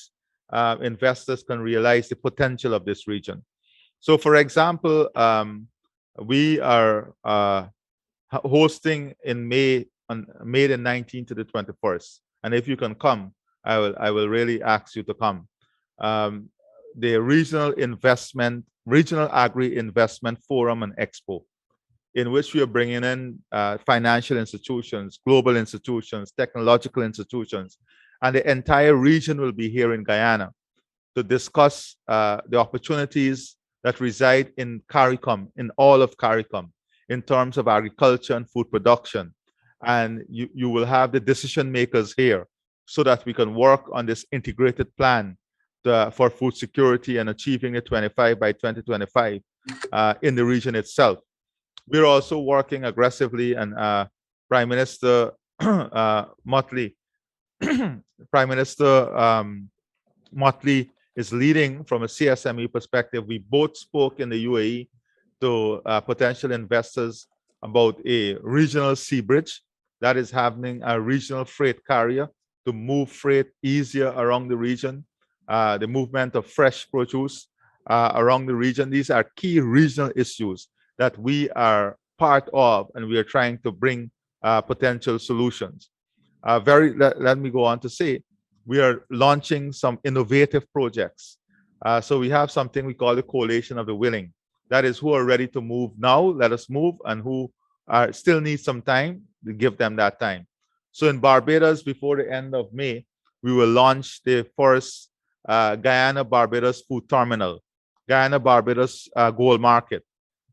S3: investors can realize the potential of this region. So, for example, we are hosting in May, on May the 19th to the 21st. And if you can come, I will really ask you to come. The Regional Agri Investment Forum and Expo, in which we are bringing in financial institutions, global institutions, technological institutions, and the entire region will be here in Guyana to discuss the opportunities that reside in CARICOM, in all of CARICOM, in terms of agriculture and food production. And you will have the decision makers here so that we can work on this integrated plan for food security and achieving the 25 by 2025 in the region itself. We're also working aggressively, and Prime Minister Motley, Prime Minister Motley is leading from a CSME perspective. We both spoke in the UAE to potential investors about a regional sea bridge that is having a regional freight carrier to move freight easier around the region, the movement of fresh produce around the region. These are key regional issues that we are part of, and we are trying to bring potential solutions. Let me go on to say, we are launching some innovative projects. So we have something we call the Coalition of the Willing. That is, who are ready to move now, let us move, and who still need some time, to give them that time. So in Barbados, before the end of May, we will launch the first Guyana-Barbados food terminal, Guyana-Barbados gold market,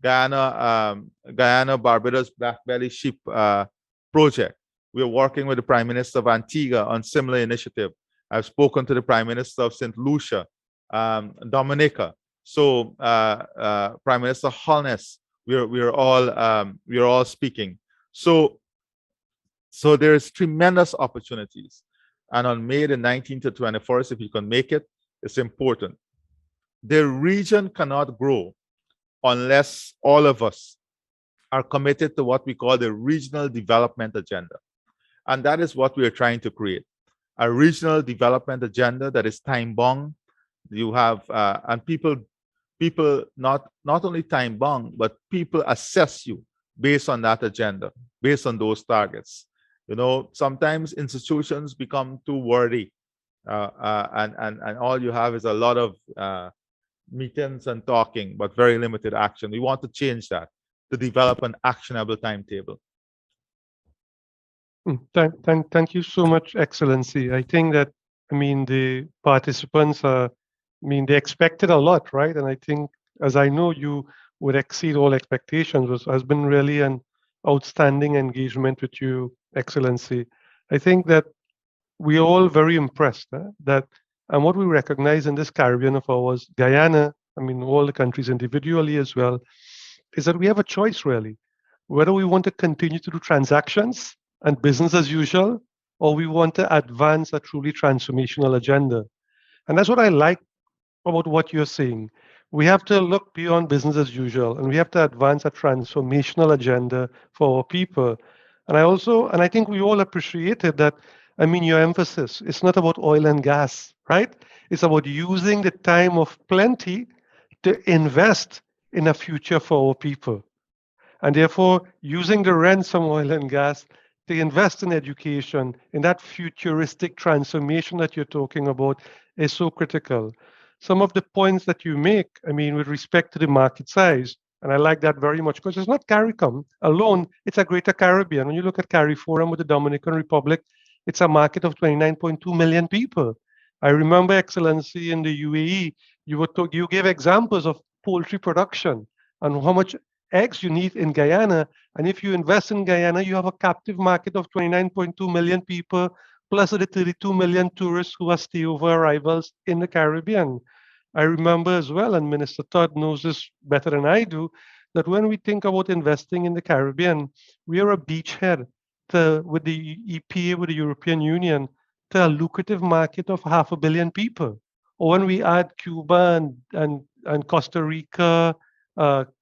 S3: Guyana-Barbados black belly sheep project. We are working with the Prime Minister of Antigua on similar initiative. I've spoken to the Prime Minister of St. Lucia, Dominica. So Prime Minister Holness, we are all speaking. So there's tremendous opportunities. And on May the 19th to 21st, if you can make it, it's important. The region cannot grow unless all of us are committed to what we call the regional development agenda. And that is what we are trying to create. A regional development agenda that is time-bound. You have, and people not only time-bound, but people assess you based on that agenda, based on those targets. Sometimes institutions become too wordy, and all you have is a lot of meetings and talking, but very limited action. We want to change that, to develop an actionable timetable.
S1: Thank you so much, Excellency. I think that, the participants they expected a lot, right? And I think, as I know, you would exceed all expectations. Has been really an outstanding engagement with you, Excellency. I think that we are all very impressed and what we recognize in this Caribbean of ours, Guyana, all the countries individually as well, is that we have a choice really, whether we want to continue to do transactions and business as usual, or we want to advance a truly transformational agenda. And that's what I like about what you're saying. We have to look beyond business as usual, and we have to advance a transformational agenda for our people. And I think we all appreciated that, your emphasis, it's not about oil and gas, right? It's about using the time of plenty to invest in a future for our people. And therefore, using the rents from oil and gas to invest in education, in that futuristic transformation that you're talking about, is so critical. Some of the points that you make, with respect to the market size, and I like that very much, because it's not CARICOM alone, it's a greater Caribbean. When you look at CARIFORUM with the Dominican Republic, it's a market of 29.2 million people. I remember, Excellency, in the UAE, you gave examples of poultry production, and how much eggs you need in Guyana. And if you invest in Guyana, you have a captive market of 29.2 million people, plus the 32 million tourists who are stayover arrivals in the Caribbean. I remember as well, and Minister Todd knows this better than I do, that when we think about investing in the Caribbean, we are a beachhead with the EPA, with the European Union, to a lucrative market of 500 million people. Or when we add Cuba and Costa Rica,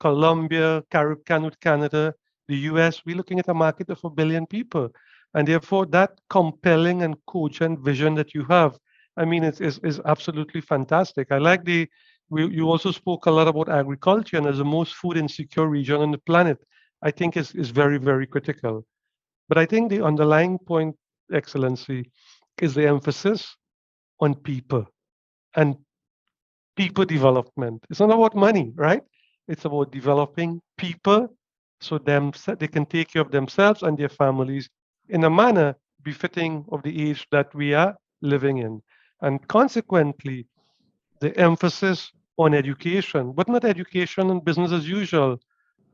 S1: Colombia, Caribbean with Canada, the US, we're looking at a market of 1 billion people. And therefore, that compelling and cogent vision that you have, I mean, is absolutely fantastic. I like you also spoke a lot about agriculture, and as the most food insecure region on the planet, I think is very, very critical. But I think the underlying point, Excellency, is the emphasis on people and people development. It's not about money, right? It's about developing people so they can take care of themselves and their families in a manner befitting of the age that we are living in. And consequently, the emphasis on education, but not education and business as usual,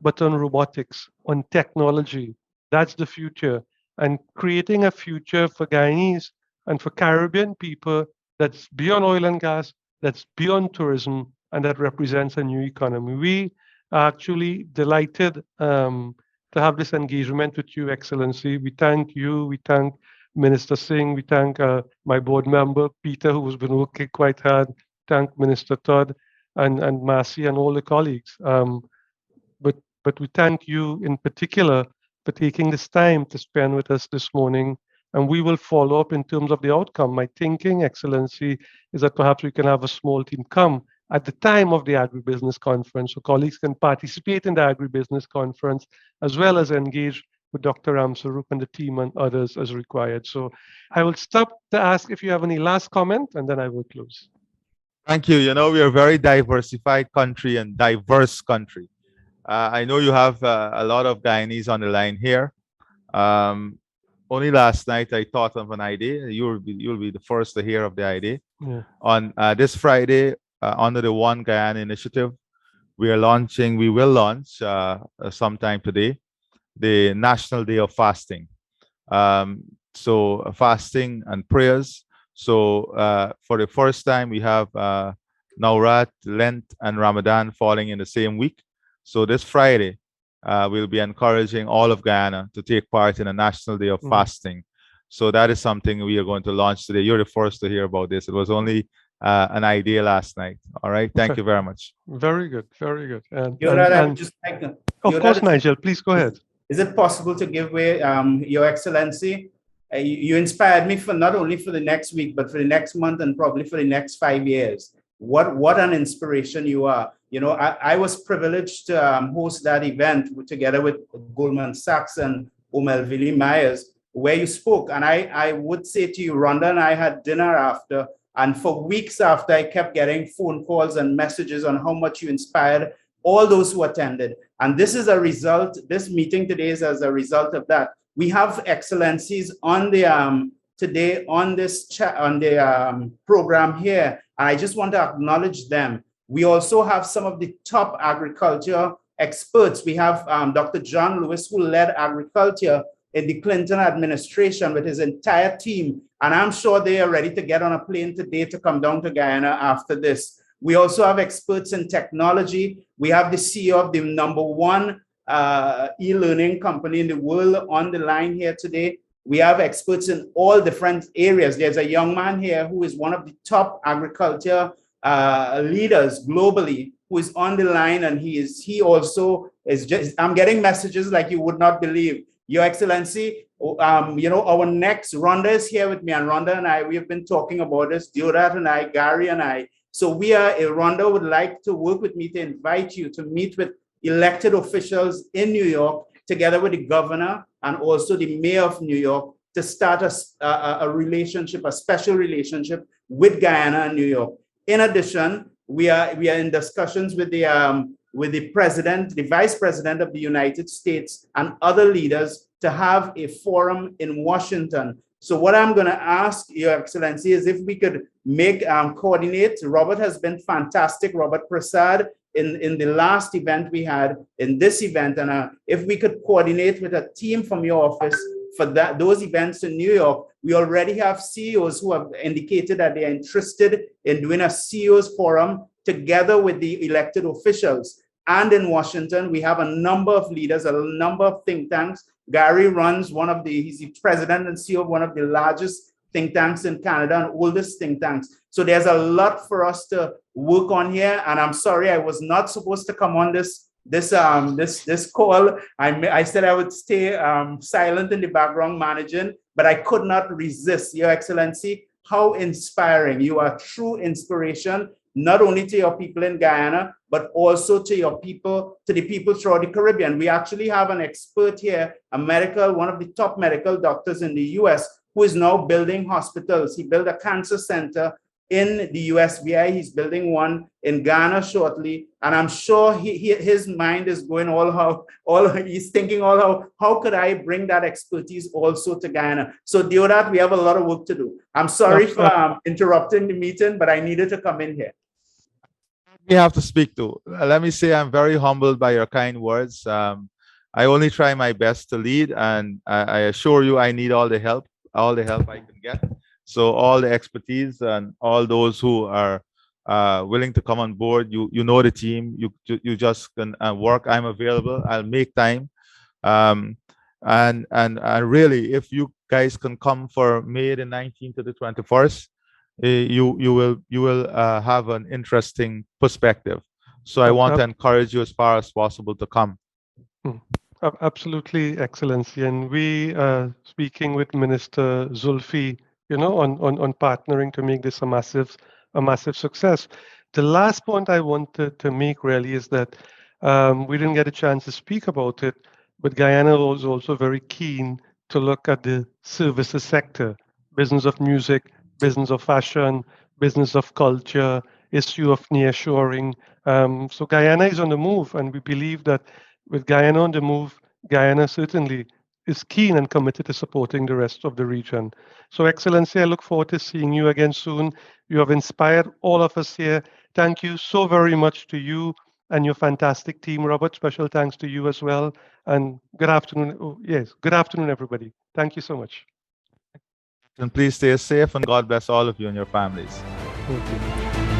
S1: but on robotics, on technology. That's the future. And creating a future for Guyanese and for Caribbean people that's beyond oil and gas, that's beyond tourism, and that represents a new economy. We are actually delighted to have this engagement with you, Excellency. We thank you. We thank Minister Singh. We thank my board member, Peter, who has been working quite hard. Thank Minister Todd and Marcy and all the colleagues. But we thank you in particular for taking this time to spend with us this morning. And we will follow up in terms of the outcome. My thinking, Excellency, is that perhaps we can have a small team come at the time of the agribusiness conference so colleagues can participate in the agribusiness conference as well as engage with Dr. Ramsarup and the team and others as required. So I will stop to ask if you have any last comment, and then I will close.
S3: Thank you. You know, we are a very diversified country and diverse country. I know you have a lot of Guyanese on the line here. Only last night I thought of an idea. You'll be the first to hear of the idea.
S1: Yeah.
S3: On this Friday, under the One Guyana initiative, we will launch sometime today, the National Day of Fasting. So fasting and prayers. So for the first time, we have Naurat, Lent, and Ramadan falling in the same week. So this Friday, we'll be encouraging all of Guyana to take part in a National Day of Fasting. So that is something we are going to launch today. You're the first to hear about this. It was only an idea last night. All right. Thank you very much.
S1: Very good. Very good. And
S5: Just like
S1: of course, Nigel, please go ahead.
S5: Is it possible to give way, Your Excellency? You inspired me for not only for the next week, but for the next month and probably for the next 5 years. What an inspiration you are. You know, I was privileged to host that event together with Goldman Sachs and Omelvili Myers, where you spoke. And I would say to you, Rhonda and I had dinner after, and for weeks after, I kept getting phone calls and messages on how much you inspired all those who attended. And this is a result, this meeting today is as a result of that. We have excellencies on the today on this chat on the program here, and I just want to acknowledge them. We also have some of the top agriculture experts. We have Dr. John Lewis, who led agriculture in the Clinton administration with his entire team, and I'm sure they are ready to get on a plane today to come down to Guyana after this. We also have experts in technology. We have the CEO of the #1 e-learning company in the world on the line here today. We have experts in all different areas. There's a young man here who is one of the top agriculture leaders globally who is on the line, and he also is just, I'm getting messages like you would not believe. Your Excellency, you know, our next, Rhonda is here with me, and Rhonda and I, we have been talking about this, Deodat and I, Gary and I. So Rhonda would like to work with me to invite you to meet with elected officials in New York, together with the governor and also the mayor of New York, to start a relationship, a special relationship with Guyana and New York. In addition, we are in discussions with the president, the vice president of the United States, and other leaders to have a forum in Washington. So what I'm going to ask Your Excellency is if we could make coordinate. Robert has been fantastic. Robert Prasad in the last event we had, in this event, and if we could coordinate with a team from your office for those events in New York. We already have CEOs who have indicated that they are interested in doing a CEOs forum together with the elected officials. And in Washington, we have a number of leaders, a number of think tanks. Gary runs he's the president and CEO of one of the largest think tanks in Canada and oldest think tanks. So there's a lot for us to work on here. And I'm sorry, I was not supposed to come on this call. I said I would stay silent in the background managing, but I could not resist. Your Excellency, how inspiring. You are true inspiration, not only to your people in Guyana, but also to the people throughout the Caribbean. We actually have an expert here, one of the top medical doctors in the US, who is now building hospitals. He built a cancer center in the USVI. He's building one in Ghana shortly. And I'm sure his mind is going he's thinking how could I bring that expertise also to Guyana? So Deodat, we have a lot of work to do. I'm sorry for interrupting the meeting, but I needed to come in here.
S3: We have to speak to. Let me say I'm very humbled by your kind words. I only try my best to lead, and I assure you I need all the help I can get. So all the expertise and all those who are willing to come on board, you know the team, you just can work. I'm available. I'll make time. And really, if you guys can come for May the 19th to the 21st, you will have an interesting perspective. So I want to encourage you as far as possible to come.
S1: Absolutely, Excellency. And we are speaking with Minister Zulfi, on partnering to make this a massive success. The last point I wanted to make really is that we didn't get a chance to speak about it, but Guyana was also very keen to look at the services sector, business of music, business of fashion, business of culture, issue of nearshoring. So Guyana is on the move, and we believe that with Guyana on the move, Guyana certainly is keen and committed to supporting the rest of the region. So Excellency, I look forward to seeing you again soon. You have inspired all of us here. Thank you so very much to you and your fantastic team. Robert, special thanks to you as well. And good afternoon. Good afternoon, everybody. Thank you so much.
S3: And please stay safe, and God bless all of you and your families.
S1: Thank you.